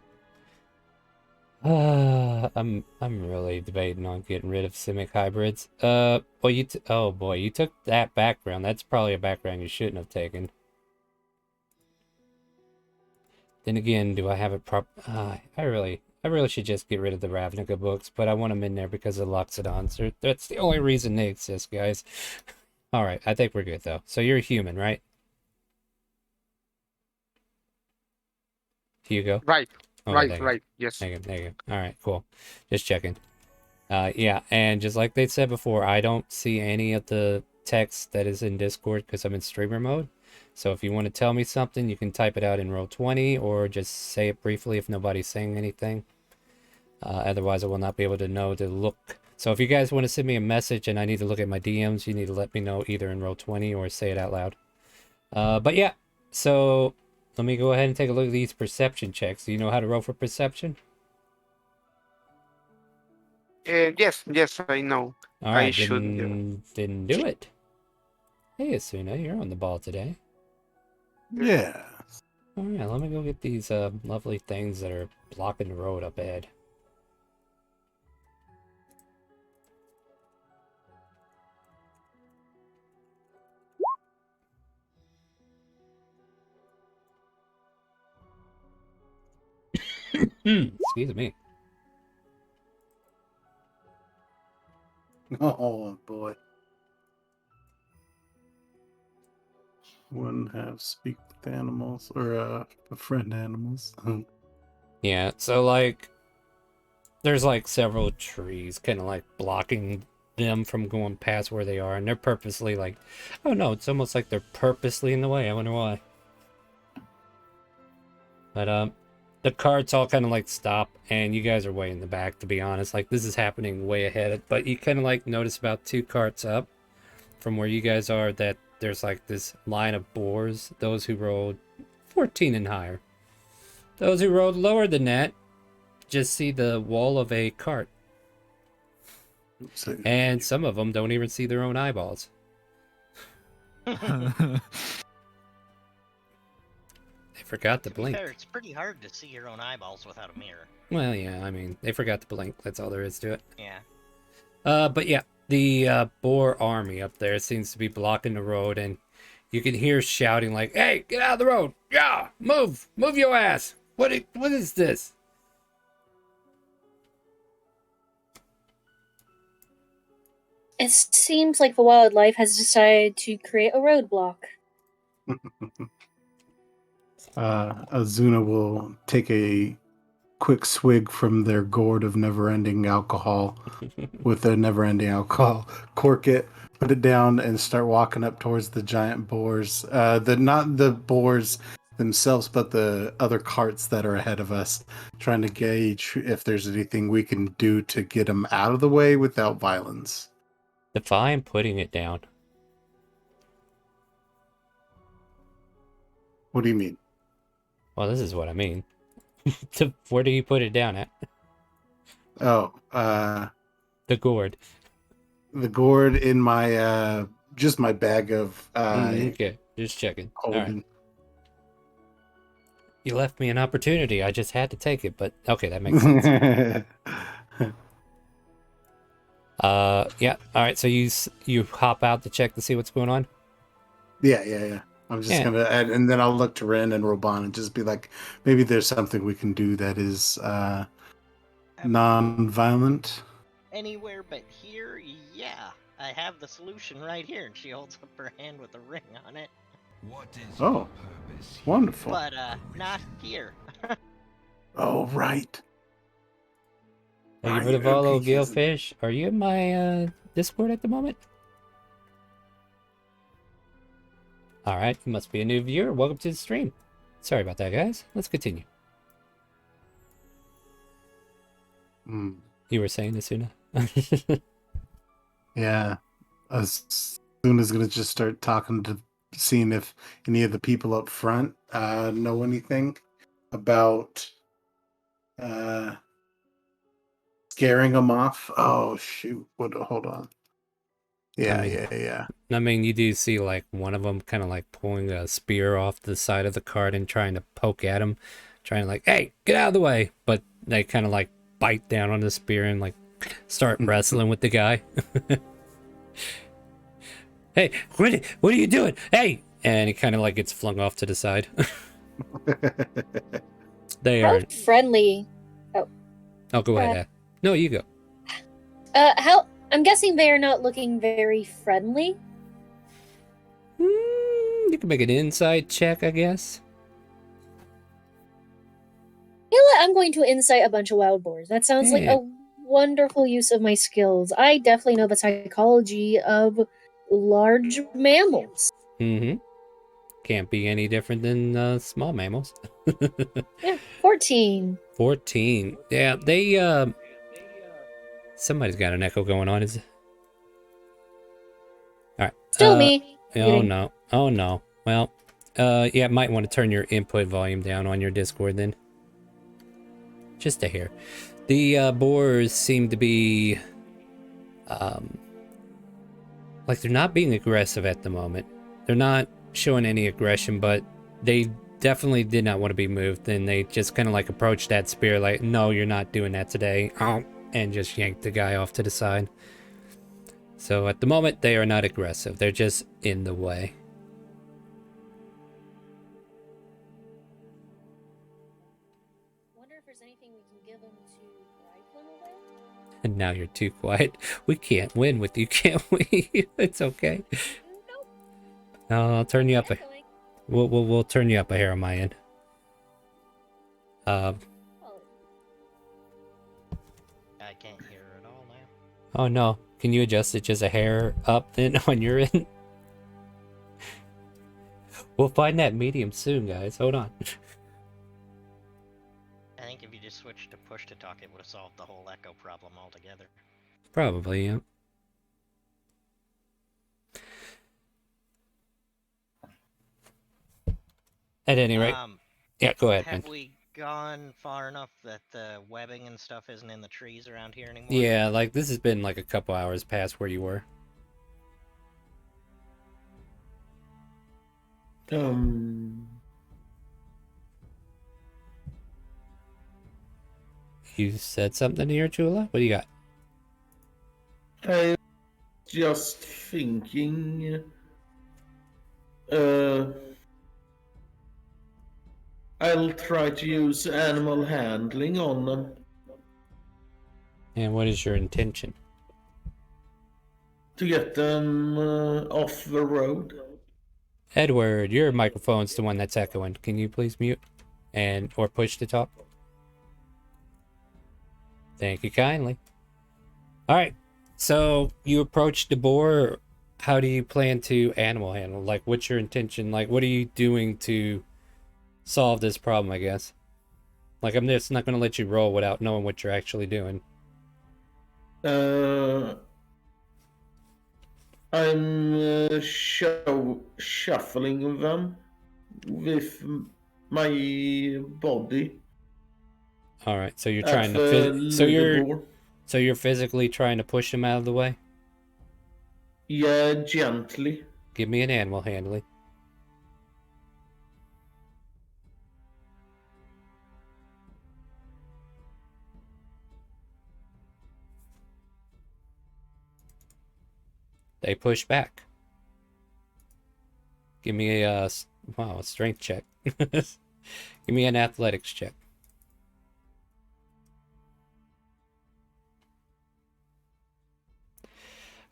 [SPEAKER 2] I'm really debating on getting rid of simic hybrids. Well, oh boy, you took that background. That's probably a background you shouldn't have taken. Then again, do I have it I really should just get rid of the Ravnica books, but I want them in there because of Loxodons. That's the only reason they exist, guys. All right, I think we're good though. So you're a human, right? Hugo?
[SPEAKER 3] Right,
[SPEAKER 2] Okay, there you go.
[SPEAKER 3] right. Yes.
[SPEAKER 2] There you go. All right, cool. Just checking. Yeah, and just like they said before, I don't see any of the text that is in Discord because I'm in streamer mode. So if you want to tell me something, you can type it out in Roll20 or just say it briefly if nobody's saying anything. Otherwise, I will not be able to know to look. So if you guys want to send me a message and I need to look at my DMs, you need to let me know either in Roll20 or say it out loud. But yeah, so let me go ahead and take a look at these perception checks. Do you know how to roll for perception?
[SPEAKER 3] Yes, I know.
[SPEAKER 2] All
[SPEAKER 3] I
[SPEAKER 2] right,
[SPEAKER 3] should.
[SPEAKER 2] then do it. Hey, Asuna, you're on the ball today.
[SPEAKER 8] Yeah.
[SPEAKER 2] Oh yeah, let me go get these lovely things that are blocking the road up ahead. Excuse me.
[SPEAKER 8] Oh boy. Wouldn't have speak with animals or befriend animals.
[SPEAKER 2] Yeah, so like there's like several trees kind of like blocking them from going past where they are, and they're purposely like, oh no, it's almost like they're purposely in the way. I wonder why. But the carts all kind of like stop, and you guys are way in the back, to be honest. Like this is happening way ahead, but you kind of like notice about 2 carts up from where you guys are that there's like this line of boars, those who rolled 14 and higher. Those who rolled lower than that just see the wall of a cart. And some of them don't even see their own eyeballs. They forgot to blink.
[SPEAKER 5] Fair, it's pretty hard to see your own eyeballs without a mirror.
[SPEAKER 2] Well, yeah, I mean, they forgot to blink. That's all there is to it.
[SPEAKER 5] Yeah.
[SPEAKER 2] But yeah, the boar army up there seems to be blocking the road, and you can hear shouting like, "Hey, get out of the road! Yeah, move your ass! What is this?"
[SPEAKER 4] It seems like the wildlife has decided to create a roadblock.
[SPEAKER 8] Azuna will take a quick swig from their gourd of never-ending alcohol with their never-ending alcohol, cork it, put it down, and start walking up towards the giant boars. Not the boars themselves, but the other carts that are ahead of us, trying to gauge if there's anything we can do to get them out of the way without violence.
[SPEAKER 2] Define putting it down.
[SPEAKER 8] What do you mean?
[SPEAKER 2] Well, this is what I mean. Where do you put it down at?
[SPEAKER 8] Oh,
[SPEAKER 2] the gourd.
[SPEAKER 8] The gourd in my just my bag of
[SPEAKER 2] okay, just checking. All right. You left me an opportunity. I just had to take it, but okay, that makes sense. Yeah. All right. So you hop out to check to see what's going on.
[SPEAKER 8] Yeah. I'm just gonna add, and then I'll look to Ren and Roban and just be like, maybe there's something we can do that is non-violent.
[SPEAKER 5] Anywhere but here, yeah. I have the solution right here, and she holds up her hand with a ring on it.
[SPEAKER 8] Oh, wonderful.
[SPEAKER 5] But not here.
[SPEAKER 8] Oh, right.
[SPEAKER 2] Thank you for
[SPEAKER 8] Right,
[SPEAKER 2] the follow,
[SPEAKER 8] okay, yes.
[SPEAKER 2] Gilfish. Are you in my Discord at the moment? Alright, you must be a new viewer. Welcome to the stream. Sorry about that, guys. Let's continue.
[SPEAKER 8] Mm,
[SPEAKER 2] You were saying, Asuna?
[SPEAKER 8] yeah. As soon as gonna just start talking to seeing if any of the people up front know anything about scaring them off. Oh shoot! What? Hold on. Yeah, yeah.
[SPEAKER 2] I mean, you do see like one of them kind of like pulling a spear off the side of the cart and trying to poke at him, trying to like, hey, get out of the way. But they kind of like bite down on the spear and like start wrestling with the guy. Hey, what are you doing? Hey! And he kind of like gets flung off to the side. They
[SPEAKER 4] How
[SPEAKER 2] are.
[SPEAKER 4] friendly.
[SPEAKER 2] Oh, go ahead. No, you go.
[SPEAKER 4] How? I'm guessing they are not looking very friendly.
[SPEAKER 2] You can make an insight check, I guess.
[SPEAKER 4] You know what? I'm going to incite a bunch of wild boars. That sounds like
[SPEAKER 2] Yeah.
[SPEAKER 4] a wonderful use of my skills. I definitely know the psychology of large mammals.
[SPEAKER 2] Mm-hmm. Can't be any different than small mammals.
[SPEAKER 4] Yeah, 14.
[SPEAKER 2] 14. Yeah, they somebody's got an echo going on, is it? Alright.
[SPEAKER 4] Still me.
[SPEAKER 2] Oh
[SPEAKER 4] Muting.
[SPEAKER 2] no. Oh no. Well, yeah, might want to turn your input volume down on your Discord then. Just a hair. The boars seem to be like they're not being aggressive at the moment. They're not showing any aggression, but they definitely did not want to be moved, and they just kind of like approached that spear like, no, you're not doing that today, and just yanked the guy off to the side. So at the moment they are not aggressive, they're just in the way.
[SPEAKER 4] Wonder if there's anything we can give them to drive them away?
[SPEAKER 2] And now you're too quiet. We can't win with you, can't we? It's okay.
[SPEAKER 4] Nope.
[SPEAKER 2] I'll turn you up a
[SPEAKER 4] Echoing.
[SPEAKER 2] we'll turn you up a hair on my end.
[SPEAKER 5] I can't hear her at all now.
[SPEAKER 2] Oh no. Can you adjust it just a hair up then on your end? We'll find that medium soon, guys. Hold on.
[SPEAKER 5] I think if you just switched to push to talk, it would have solved the whole echo problem altogether.
[SPEAKER 2] Probably, yeah. At any rate. Yeah, go ahead, man.
[SPEAKER 5] Have we gone far enough that the webbing and stuff isn't in the trees around here anymore?
[SPEAKER 2] Yeah, like this has been like a couple hours past where you were. You said something here, Chula? What do you got?
[SPEAKER 10] I'm just thinking. I'll try to use animal handling on them
[SPEAKER 2] And what is your intention?
[SPEAKER 10] to get them off the road.
[SPEAKER 2] Edward, your microphone's the one that's echoing. Can you please mute or push to talk? Thank you kindly. All right. So you approach the boar. How do you plan to animal handle? Like, what's your intention? Like, what are you doing to solve this problem, I guess? Like, I'm just not going to let you roll without knowing what you're actually doing.
[SPEAKER 10] I'm shuffling them with my body.
[SPEAKER 2] All right. So you're trying to so you're physically trying to push him out of the way?
[SPEAKER 10] Yeah, gently.
[SPEAKER 2] Give me an animal handling. They push back. Give me a strength check. Give me an athletics check.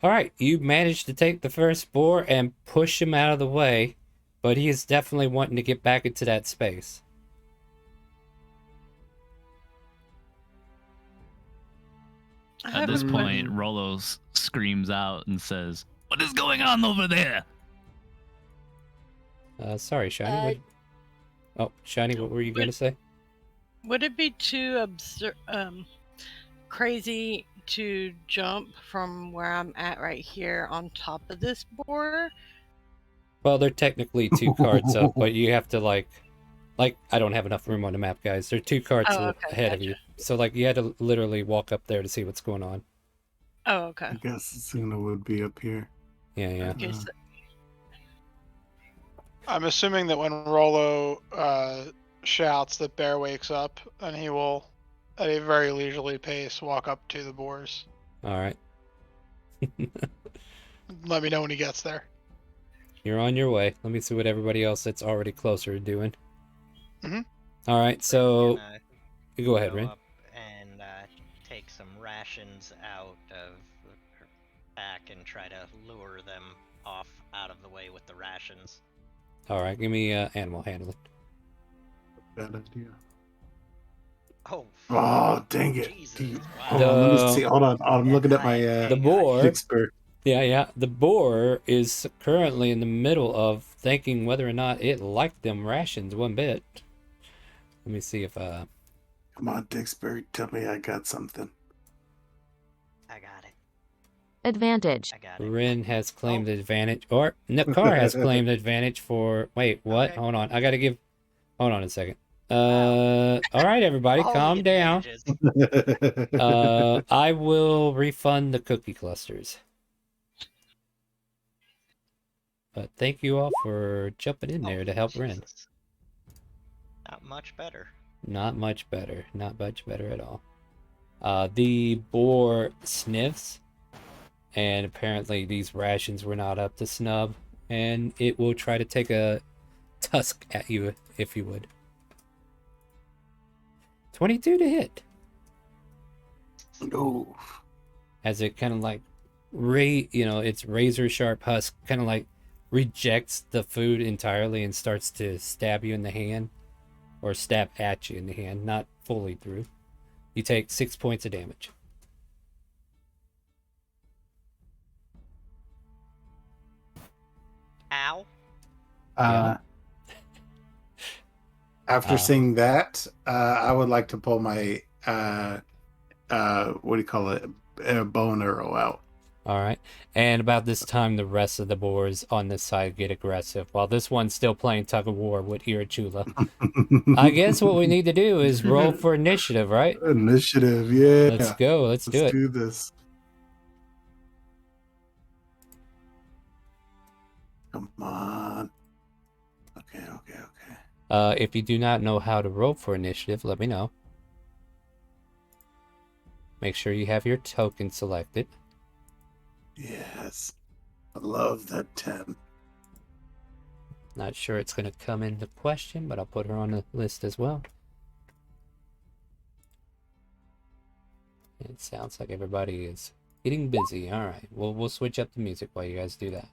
[SPEAKER 2] All right, you managed to take the first boar and push him out of the way, but he is definitely wanting to get back into that space.
[SPEAKER 13] At this point, Rolo screams out and says, "What is going on over there?"
[SPEAKER 2] Sorry, Shiny. Shiny, what were you going to say?
[SPEAKER 12] Would it be too crazy to jump from where I'm at right here on top of this boar?
[SPEAKER 2] Well, they're technically 2 carts up, but you have to like I don't have enough room on the map, guys. They're 2 carts ahead of you, so like you had to literally walk up there to see what's going on.
[SPEAKER 12] Oh, okay.
[SPEAKER 8] I guess Suna would be up here.
[SPEAKER 2] Yeah.
[SPEAKER 12] Okay, so
[SPEAKER 11] I'm assuming that when Rolo shouts, that Bear wakes up, and he will, at a very leisurely pace, walk up to the boars.
[SPEAKER 2] All right.
[SPEAKER 11] Let me know when he gets there.
[SPEAKER 2] You're on your way. Let me see what everybody else that's already closer is doing.
[SPEAKER 11] Mhm.
[SPEAKER 2] All right, so
[SPEAKER 5] Gonna
[SPEAKER 2] you go ahead,
[SPEAKER 5] go
[SPEAKER 2] Rin.
[SPEAKER 5] up and take some rations out of her pack and try to lure them off out of the way with the rations.
[SPEAKER 2] All right, give me animal handling.
[SPEAKER 8] Bad idea.
[SPEAKER 5] Oh.
[SPEAKER 8] Oh, dang it.
[SPEAKER 5] Jesus,
[SPEAKER 8] Hold on, let me see. Hold on. I'm looking at my
[SPEAKER 2] the boar.
[SPEAKER 8] Vicksburg.
[SPEAKER 2] Yeah. The boar is currently in the middle of thinking whether or not it liked them rations one bit. Let me see if
[SPEAKER 8] Come on, Dixbury, tell me I got something.
[SPEAKER 5] I got it.
[SPEAKER 1] Advantage.
[SPEAKER 5] I got it.
[SPEAKER 2] Rin has claimed advantage, or Nakar has claimed advantage for. Wait, what?
[SPEAKER 5] Okay.
[SPEAKER 2] Hold on. Hold on a second. All right, everybody,
[SPEAKER 5] All
[SPEAKER 2] calm
[SPEAKER 5] the
[SPEAKER 2] down.
[SPEAKER 5] advantages.
[SPEAKER 2] I will refund the cookie clusters. But thank you all for jumping in there to help Rin.
[SPEAKER 5] Jesus. Not much better.
[SPEAKER 2] Not much better. Not much better at all. The boar sniffs, and apparently these rations were not up to snub, and it will try to take a tusk at you if you would. 22 to hit.
[SPEAKER 8] No.
[SPEAKER 2] As it kind of like its razor sharp husk kind of like rejects the food entirely and starts to stab you in the hand, or stab at you in the hand, not fully through. You take 6 points of damage.
[SPEAKER 5] Ow.
[SPEAKER 2] Yeah.
[SPEAKER 8] After seeing that, I would like to pull my what do you call it? Bow and arrow out.
[SPEAKER 2] All right. And about this time, the rest of the boars on this side get aggressive, while this one's still playing tug of war with Irachula. I guess what we need to do is roll for initiative, right?
[SPEAKER 8] Initiative, yeah.
[SPEAKER 2] Let's go. Let's do it.
[SPEAKER 8] Let's do this. Come on. Okay.
[SPEAKER 2] If you do not know how to roll for initiative, let me know. Make sure you have your token selected.
[SPEAKER 8] Yes. I love that 10.
[SPEAKER 2] Not sure it's going to come into question, but I'll put her on the list as well. It sounds like everybody is getting busy. All right. We'll switch up the music while you guys do that.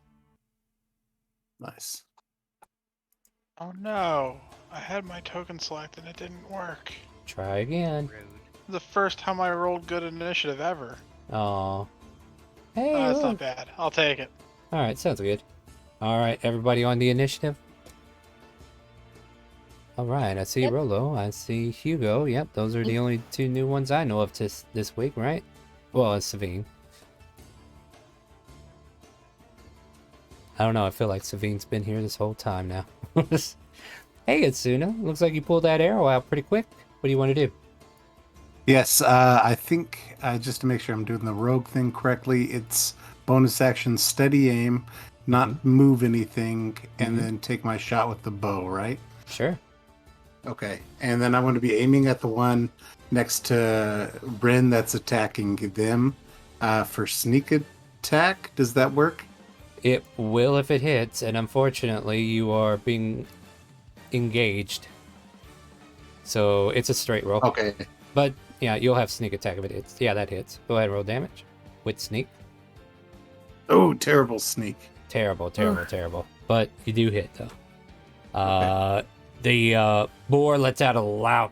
[SPEAKER 8] Nice.
[SPEAKER 11] Oh no, I had my token selected and it didn't work.
[SPEAKER 2] Try again.
[SPEAKER 5] Rude.
[SPEAKER 11] The first time I rolled good initiative ever.
[SPEAKER 2] Oh. Hey,
[SPEAKER 11] That's
[SPEAKER 2] look.
[SPEAKER 11] not bad. I'll take it.
[SPEAKER 2] All right, sounds good. All right, everybody on the initiative? All right, I see
[SPEAKER 4] Yep.
[SPEAKER 2] Rolo. I see Hugo. Yep, those are the only 2 new ones I know of this week, right? Well, it's Savine. I don't know. I feel like Savine's been here this whole time now. Hey, Itsuna. Looks like you pulled that arrow out pretty quick. What do you want to do?
[SPEAKER 8] Yes, I think just to make sure I'm doing the rogue thing correctly, it's bonus action, steady aim, not move anything, and then take my shot with the bow, right?
[SPEAKER 2] Sure.
[SPEAKER 8] Okay, and then I'm going to be aiming at the one next to Bryn that's attacking them for sneak attack. Does that work?
[SPEAKER 2] It will if it hits, and unfortunately, you are being engaged. So it's a straight roll.
[SPEAKER 8] Okay.
[SPEAKER 2] But yeah, you'll have sneak attack if it hits. Yeah, that hits. Go ahead, roll damage with sneak.
[SPEAKER 8] Oh, terrible sneak.
[SPEAKER 2] Terrible. But you do hit though. The boar lets out a loud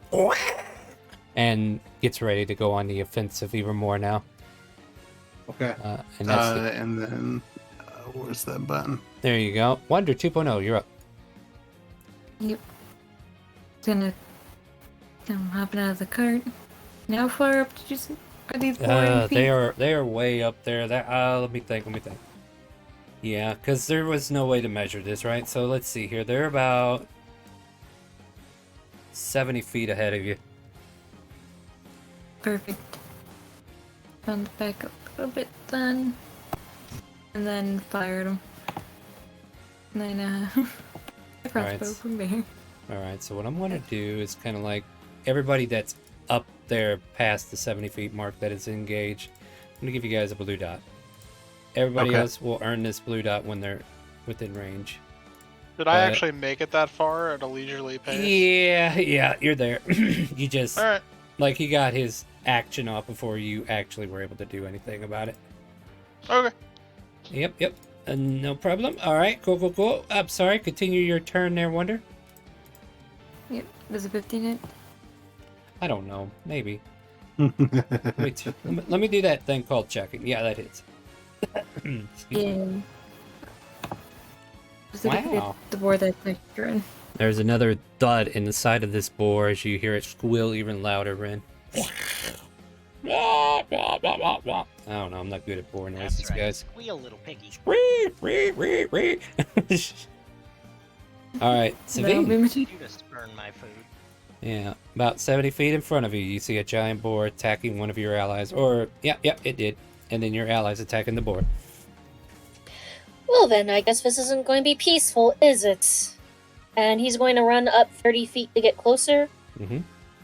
[SPEAKER 2] and gets ready to go on the offensive even more now.
[SPEAKER 8] Okay.
[SPEAKER 2] And that's
[SPEAKER 8] and then where's that button?
[SPEAKER 2] there you go. Wonder 2.0, you're up.
[SPEAKER 7] Yep. I'm hopping out of the cart. Now far up did you see? Are these boring feet?
[SPEAKER 2] They are way up there. That let me think. Yeah, because there was no way to measure this, right? So let's see here. They're about 70 feet ahead of you.
[SPEAKER 7] Perfect. Found back up a little bit then. And then fired him. And then a crossbow from there.
[SPEAKER 2] Alright, so what I'm going to do is kind of like everybody that's up there past the 70 feet mark that is engaged, I'm going to give you guys a blue dot. Everybody else will earn this blue dot when they're within range.
[SPEAKER 11] Did I actually make it that far at a leisurely pace?
[SPEAKER 2] Yeah, you're there. You just,
[SPEAKER 11] Alright.
[SPEAKER 2] like, he got his action off before you actually were able to do anything about it.
[SPEAKER 11] Okay.
[SPEAKER 2] Yep. No problem. Alright, cool. I'm sorry, continue your turn there, Wonder.
[SPEAKER 7] Yep, does a 15 hit?
[SPEAKER 2] I don't know, maybe. let me do that thing called checking. Yeah, that hits.
[SPEAKER 7] Yeah.
[SPEAKER 2] Wow.
[SPEAKER 7] The boar that you're in.
[SPEAKER 2] There's another thud in the side of this boar as you hear it squeal even louder, Ren. I don't know, I'm not good at boar noises,
[SPEAKER 5] That's right.
[SPEAKER 2] guys.
[SPEAKER 5] Squeal, little piggy.
[SPEAKER 2] Alright, Savine.
[SPEAKER 5] You just burn my food.
[SPEAKER 2] Yeah, about 70 feet in front of you, you see a giant boar attacking one of your allies. Or, yeah, it did. And then your allies attacking the boar.
[SPEAKER 4] Well then, I guess this isn't going to be peaceful, is it? And he's going to run up 30 feet to get closer.
[SPEAKER 2] Mm-hmm.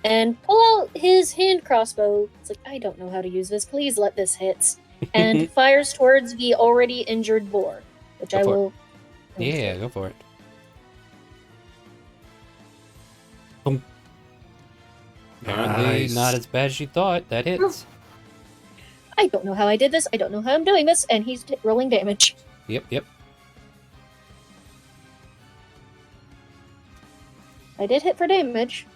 [SPEAKER 4] And pull out his hand crossbow. It's like, I don't know how to use this. Please let this hit. And fires towards the already injured boar, which
[SPEAKER 2] Go
[SPEAKER 4] I
[SPEAKER 2] for
[SPEAKER 4] will.
[SPEAKER 2] Yeah, go for it. Boom. Apparently
[SPEAKER 8] Nice.
[SPEAKER 2] not as bad as you thought. That hits.
[SPEAKER 4] I don't know how I did this. I don't know how I'm doing this. And he's rolling damage.
[SPEAKER 2] Yep.
[SPEAKER 4] I did hit for damage.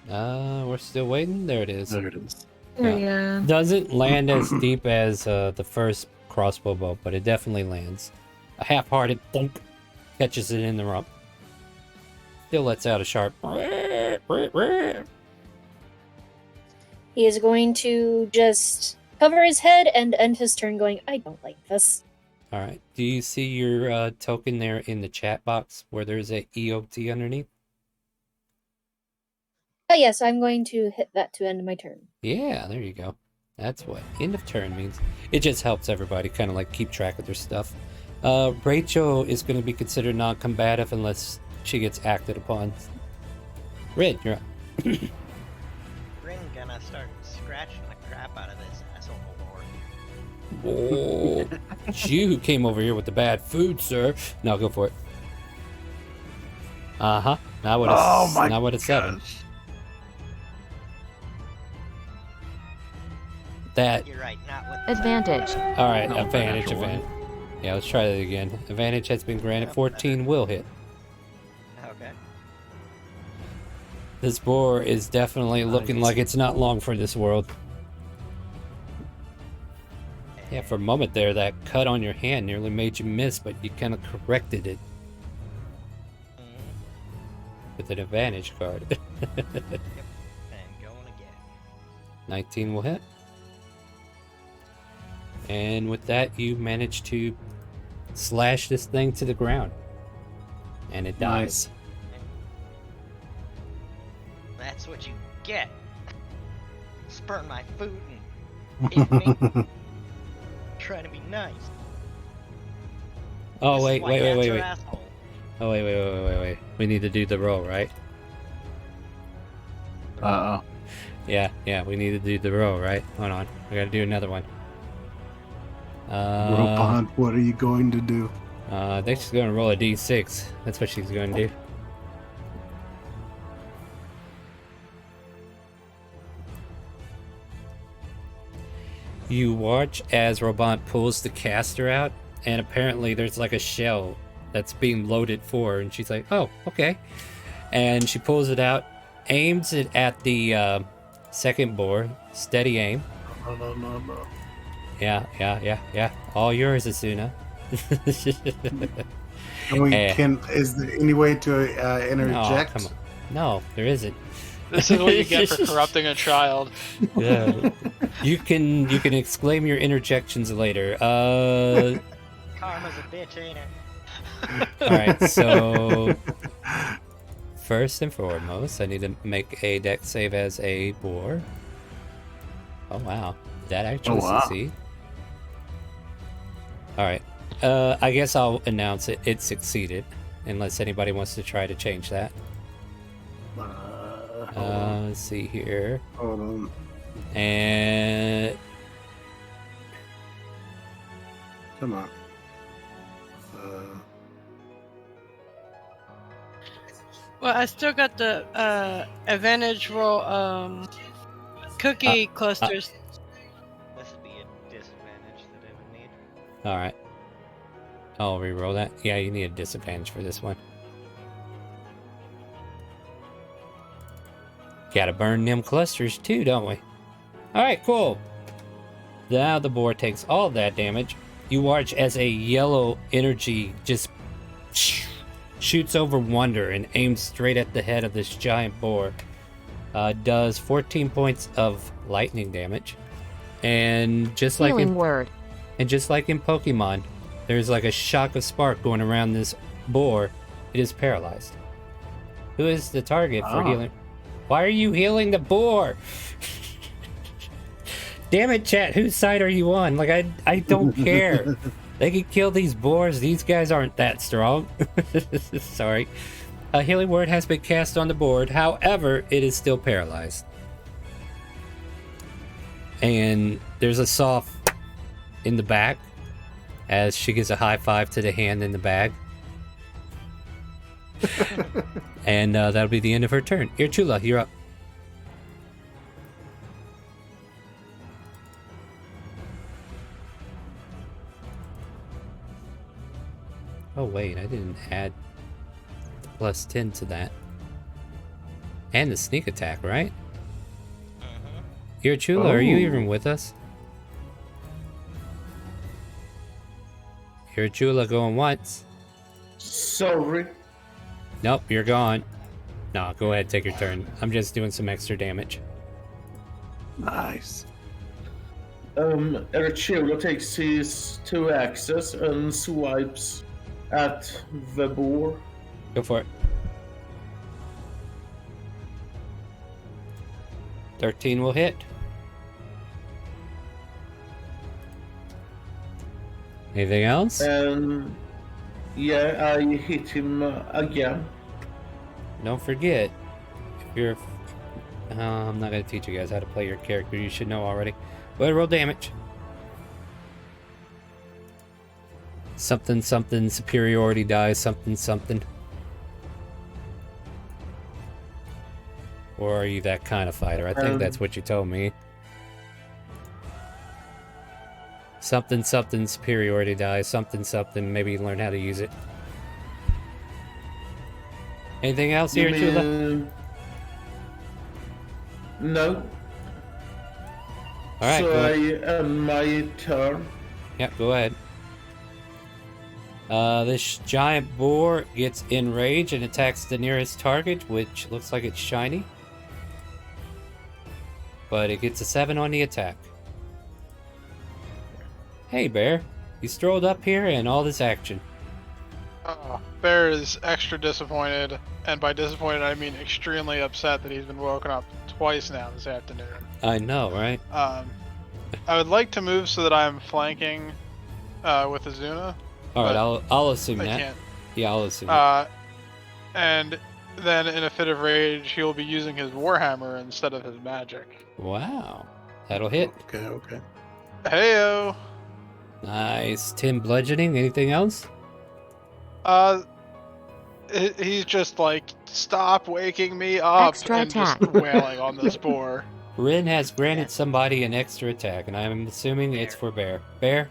[SPEAKER 2] We're still waiting. There it is.
[SPEAKER 8] There it is.
[SPEAKER 7] Yeah.
[SPEAKER 2] Doesn't land as deep as the first crossbow bolt, but it definitely lands. A half-hearted thump catches it in the rump. Still lets out a sharp.
[SPEAKER 4] He is going to just cover his head and end his turn going, I don't like this.
[SPEAKER 2] All right. Do you see your token there in the chat box where there's a EOT underneath?
[SPEAKER 4] Oh yes, I'm going to hit that to end my turn.
[SPEAKER 2] Yeah, there you go. That's what end of turn means. It just helps everybody kind of like keep track of their stuff. Rachel is going to be considered non-combative unless she gets acted upon. Red, you're up.
[SPEAKER 5] Ring gonna start scratching the crap out of this asshole boar.
[SPEAKER 2] Oh, it's you who came over here with the bad food, sir. No, go for it. Uh-huh. Now what a, now what a 7. That.
[SPEAKER 5] You're right, not with
[SPEAKER 1] Advantage.
[SPEAKER 2] All right,
[SPEAKER 13] No,
[SPEAKER 2] advantage.
[SPEAKER 13] natural one.
[SPEAKER 2] Yeah, let's try that again. Advantage has been granted. 14 will hit.
[SPEAKER 5] Okay.
[SPEAKER 2] This boar is definitely looking like it's not long for this world. Yeah, for a moment there, that cut on your hand nearly made you miss, but you kind of corrected it with an advantage card.
[SPEAKER 5] Yep. And going again.
[SPEAKER 2] 19 will hit. And with that, you manage to slash this thing to the ground. And it dies.
[SPEAKER 5] That's what you get. Spurn my food and hit me. Trying to be nice.
[SPEAKER 2] Oh,
[SPEAKER 5] This is
[SPEAKER 2] wait.
[SPEAKER 5] why cats are assholes.
[SPEAKER 2] Oh, wait. We need to do the roll, right?
[SPEAKER 8] Uh-oh.
[SPEAKER 2] Yeah, we need to do the roll, right? Hold on. I gotta do another one.
[SPEAKER 8] Robot, what are you going to do?
[SPEAKER 2] I think she's gonna roll a d6. That's what she's gonna do. You watch as Robot pulls the caster out, and apparently there's like a shell that's being loaded for her, and she's like, oh, okay. And she pulls it out, aims it at the second boar, steady aim.
[SPEAKER 10] No.
[SPEAKER 2] Yeah. All yours, Asuna.
[SPEAKER 8] Is there any way to interject?
[SPEAKER 2] No, come on. No, there isn't.
[SPEAKER 11] This is what you get for corrupting a child.
[SPEAKER 2] Yeah. You can exclaim your interjections later.
[SPEAKER 5] Karma's a bitch, ain't it?
[SPEAKER 2] Alright, so first and foremost, I need to make a dex save as a boar. Oh wow. That actually succeed. Alright. I guess I'll announce it. It succeeded. Unless anybody wants to try to change that. Let's see here.
[SPEAKER 8] Hold on.
[SPEAKER 2] And
[SPEAKER 8] Come on.
[SPEAKER 12] Well, I still got the advantage roll cookie clusters.
[SPEAKER 5] This would be a disadvantage that I would need.
[SPEAKER 2] alright. I'll reroll that. Yeah, you need a disadvantage for this one. Gotta burn them clusters too, don't we? Alright, cool. Now the boar takes all of that damage. You watch as a yellow energy just shoots over Wonder and aims straight at the head of this giant boar. Does 14 points of lightning damage. And just like
[SPEAKER 1] Healing word.
[SPEAKER 2] And just like in Pokemon, there's like a shock of spark going around this boar. It is paralyzed. Who is the target for healing? Why are you healing the boar? Damn it, chat. Whose side are you on? Like, I don't care. They can kill these boars. These guys aren't that strong. Sorry. A healing word has been cast on the board. However, it is still paralyzed. And there's a soft in the back as she gives a high five to the hand in the bag. And that'll be the end of her turn. Irchula, you're up. Oh wait, I didn't add the plus 10 to that. And the sneak attack, right? Irchula, are you even with us? Irchula going once.
[SPEAKER 10] Sorry.
[SPEAKER 2] Nope, you're gone. No, go ahead, take your turn. I'm just doing some extra damage.
[SPEAKER 8] Nice.
[SPEAKER 10] Erchula takes his 2 axes and swipes at the boar.
[SPEAKER 2] Go for it. 13 will hit. Anything else?
[SPEAKER 10] Yeah, I hit him again.
[SPEAKER 2] Don't forget, if you're... I'm not going to teach you guys how to play your character. You should know already. Go ahead, roll damage. Something, something, superiority dies, something, something. Or are you that kind of fighter? I think that's what you told me. Something, something, superiority dies, something, something. Maybe you learn how to use it. Anything else here, Chula?
[SPEAKER 10] No.
[SPEAKER 2] Alright,
[SPEAKER 10] so I end my turn.
[SPEAKER 2] Yep, go ahead. This giant boar gets enraged and attacks the nearest target, which looks like it's shiny. But it gets a 7 on the attack. Hey, Bear. You strolled up here and all this action.
[SPEAKER 11] Bear is extra disappointed, and by disappointed I mean extremely upset that he's been woken up twice now this afternoon.
[SPEAKER 2] I know, right?
[SPEAKER 11] I would like to move so that I'm flanking with Azuna.
[SPEAKER 2] Alright, I'll assume
[SPEAKER 11] I
[SPEAKER 2] that.
[SPEAKER 11] can't.
[SPEAKER 2] Yeah, I'll assume that.
[SPEAKER 11] And then in a fit of rage, he'll be using his Warhammer instead of his magic.
[SPEAKER 2] Wow. That'll hit.
[SPEAKER 8] Okay.
[SPEAKER 11] Heyo!
[SPEAKER 2] Nice. 10 bludgeoning. Anything else?
[SPEAKER 11] He's just like, stop waking me up,
[SPEAKER 1] Extra
[SPEAKER 11] and
[SPEAKER 1] attack.
[SPEAKER 11] just wailing on this boar.
[SPEAKER 2] Rin has granted somebody an extra attack, and I'm assuming it's for Bear. Bear,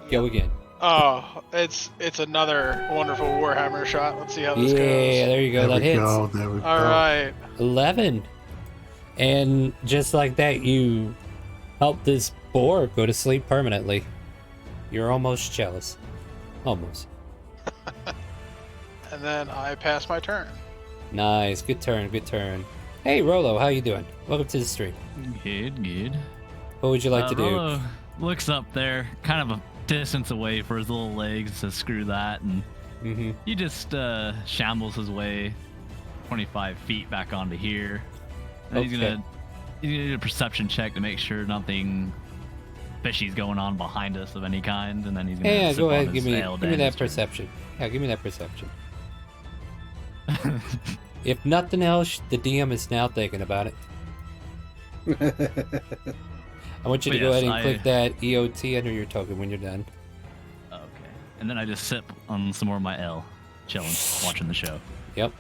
[SPEAKER 2] go again.
[SPEAKER 11] Oh, it's another wonderful Warhammer shot. Let's see how this
[SPEAKER 2] Yeah,
[SPEAKER 11] goes.
[SPEAKER 2] there you go.
[SPEAKER 8] There
[SPEAKER 2] That
[SPEAKER 8] we
[SPEAKER 2] hits.
[SPEAKER 8] go. There we
[SPEAKER 11] All
[SPEAKER 8] go.
[SPEAKER 11] right.
[SPEAKER 2] 11. And just like that, you help this boar go to sleep permanently. You're almost jealous. Almost.
[SPEAKER 11] And then I pass my turn.
[SPEAKER 2] Nice. Good turn. Good turn. Hey, Rolo, how you doing? Welcome to the stream.
[SPEAKER 13] Good, good.
[SPEAKER 2] What would you like to do?
[SPEAKER 13] Rolo looks up there, kind of a distance away for his little legs, so screw that, and he just shambles his way 25 feet back onto here. And he's gonna do a perception check to make sure nothing fishy's going on behind us of any kind, and then he's gonna
[SPEAKER 2] Yeah,
[SPEAKER 13] sip
[SPEAKER 2] go
[SPEAKER 13] on
[SPEAKER 2] ahead.
[SPEAKER 13] his
[SPEAKER 2] Give
[SPEAKER 13] ale to
[SPEAKER 2] me
[SPEAKER 13] end
[SPEAKER 2] that
[SPEAKER 13] his turn.
[SPEAKER 2] perception. Yeah, give me that perception. If nothing else, the DM is now thinking about it. I want you to
[SPEAKER 13] But
[SPEAKER 2] go
[SPEAKER 13] yes,
[SPEAKER 2] ahead and click that EOT under your token when you're done.
[SPEAKER 13] Okay. And then I just sip on some more of my ale, chilling, watching the show.
[SPEAKER 2] Yep.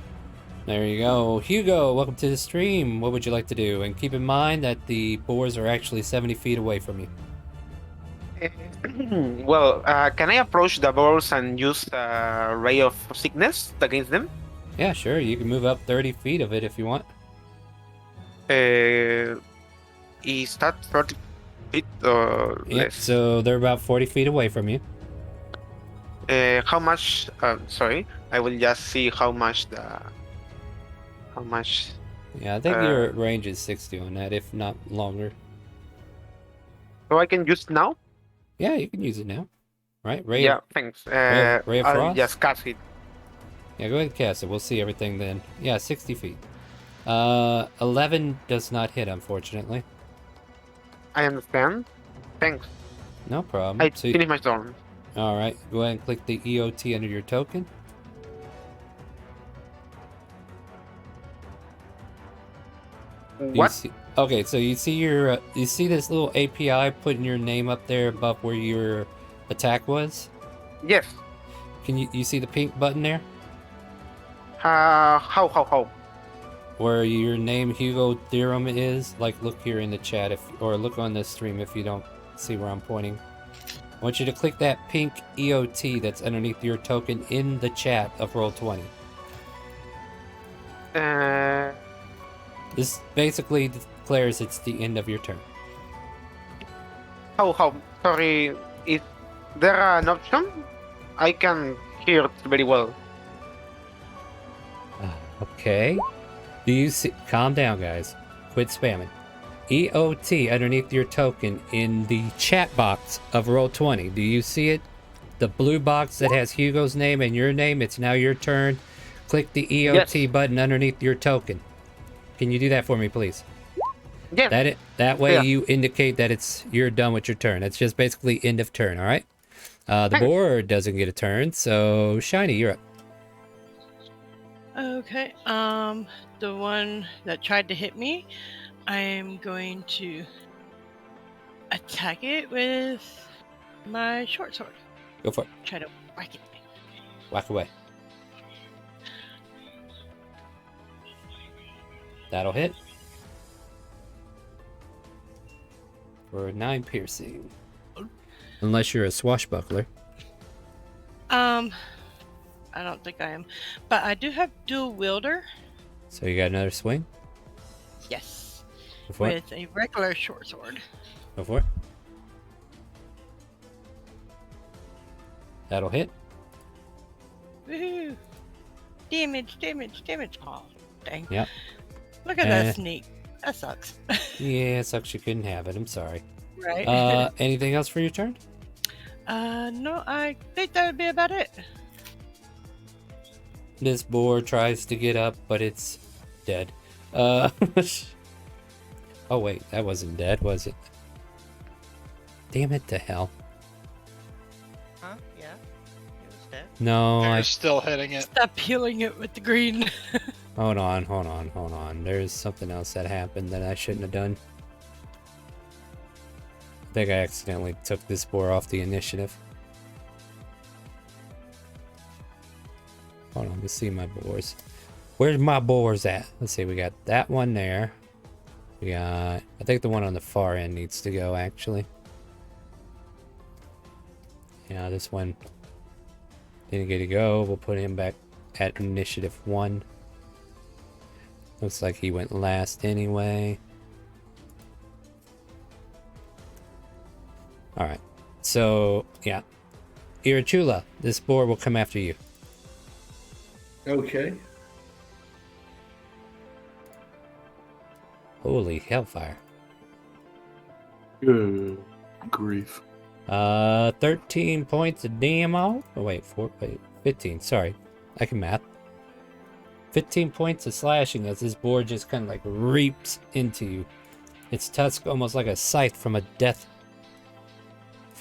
[SPEAKER 2] There you go. Hugo, welcome to the stream. What would you like to do? And keep in mind that the boars are actually 70 feet away from you.
[SPEAKER 3] Well, can I approach the balls and use a ray of sickness against them?
[SPEAKER 2] Yeah, sure. You can move up 30 feet of it if you want.
[SPEAKER 3] Is that 30 feet or
[SPEAKER 2] Yep,
[SPEAKER 3] less?
[SPEAKER 2] so they're about 40 feet away from you.
[SPEAKER 3] How much? Sorry, I will just see how much the. How much?
[SPEAKER 2] Yeah, I think your range is 60 on that, if not longer.
[SPEAKER 3] So I can use it now?
[SPEAKER 2] Yeah, you can use it now. Right? Ray
[SPEAKER 3] Yeah,
[SPEAKER 2] of,
[SPEAKER 3] thanks.
[SPEAKER 2] Ray of
[SPEAKER 3] I'll
[SPEAKER 2] Frost?
[SPEAKER 3] just cast it.
[SPEAKER 2] Yeah, go ahead and cast it. We'll see everything then. Yeah, 60 feet. 11 does not hit, unfortunately.
[SPEAKER 3] I understand. Thanks.
[SPEAKER 2] No problem.
[SPEAKER 3] I
[SPEAKER 2] So
[SPEAKER 3] finish my turn.
[SPEAKER 2] Alright, go ahead and click the EOT under your token.
[SPEAKER 3] What?
[SPEAKER 2] Okay, so you see your you see this little API putting your name up there above where your attack was?
[SPEAKER 3] Yes.
[SPEAKER 2] Can you see the pink button there?
[SPEAKER 3] How?
[SPEAKER 2] Where your name Hugo Theorem is? Like, look here in the chat, or look on the stream if you don't see where I'm pointing. I want you to click that pink EOT that's underneath your token in the chat of Roll20. This basically declares it's the end of your turn.
[SPEAKER 3] How? Sorry, is there an option? I can hear it very well.
[SPEAKER 2] Okay. Do you see? Calm down, guys. Quit spamming. EOT underneath your token in the chat box of Roll20. Do you see it? The blue box that has Hugo's name and your name. It's now your turn. Click the EOT button underneath your token. Can you do that for me, please?
[SPEAKER 3] Yeah.
[SPEAKER 2] That way you indicate that you're done with your turn. It's just basically end of turn. All right. The board doesn't get a turn, so Shiny, you're up.
[SPEAKER 12] Okay, the one that tried to hit me, I'm going to attack it with my short sword.
[SPEAKER 2] Go for it.
[SPEAKER 12] Try to whack it.
[SPEAKER 2] Whack away. That'll hit. For 9 piercing. Unless you're a swashbuckler.
[SPEAKER 12] I don't think I am, but I do have dual wielder.
[SPEAKER 2] So you got another swing?
[SPEAKER 12] Yes.
[SPEAKER 2] Go for it.
[SPEAKER 12] With a regular short sword.
[SPEAKER 2] Go for it. That'll hit.
[SPEAKER 12] Woohoo! Damage. Oh, dang.
[SPEAKER 2] Yep.
[SPEAKER 12] Look at that sneak. That sucks.
[SPEAKER 2] Yeah, it sucks you couldn't have it. I'm sorry.
[SPEAKER 12] Right.
[SPEAKER 2] Anything else for your turn?
[SPEAKER 12] No, I think that would be about it.
[SPEAKER 2] This boar tries to get up, but it's dead. Oh wait, that wasn't dead, was it? Damn it to hell.
[SPEAKER 5] Huh? Yeah. It was dead.
[SPEAKER 2] No,
[SPEAKER 11] They're still hitting it.
[SPEAKER 12] Stop peeling it with the green.
[SPEAKER 2] Hold on. There's something else that happened that I shouldn't have done. I think I accidentally took this boar off the initiative. Hold on, let's see my boars. Where's my boars at? Let's see, we got that one there. We got, I think the one on the far end needs to go, actually. Yeah, this one didn't get to go. We'll put him back at initiative 1. Looks like he went last anyway. Alright. So, yeah. Irachula, this boar will come after you.
[SPEAKER 10] Okay.
[SPEAKER 2] Holy hellfire.
[SPEAKER 8] Good grief.
[SPEAKER 2] 13 points of damage. Oh, wait, 15. Sorry. I can math. 15 points of slashing as this boar just kind of like reaps into you. Its tusk almost like a scythe from a death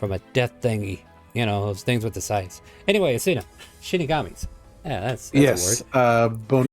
[SPEAKER 2] thingy. You know, those things with the scythes. Anyway, Asuna, Shinigamis. Yeah, that's
[SPEAKER 8] Yes.
[SPEAKER 2] a word.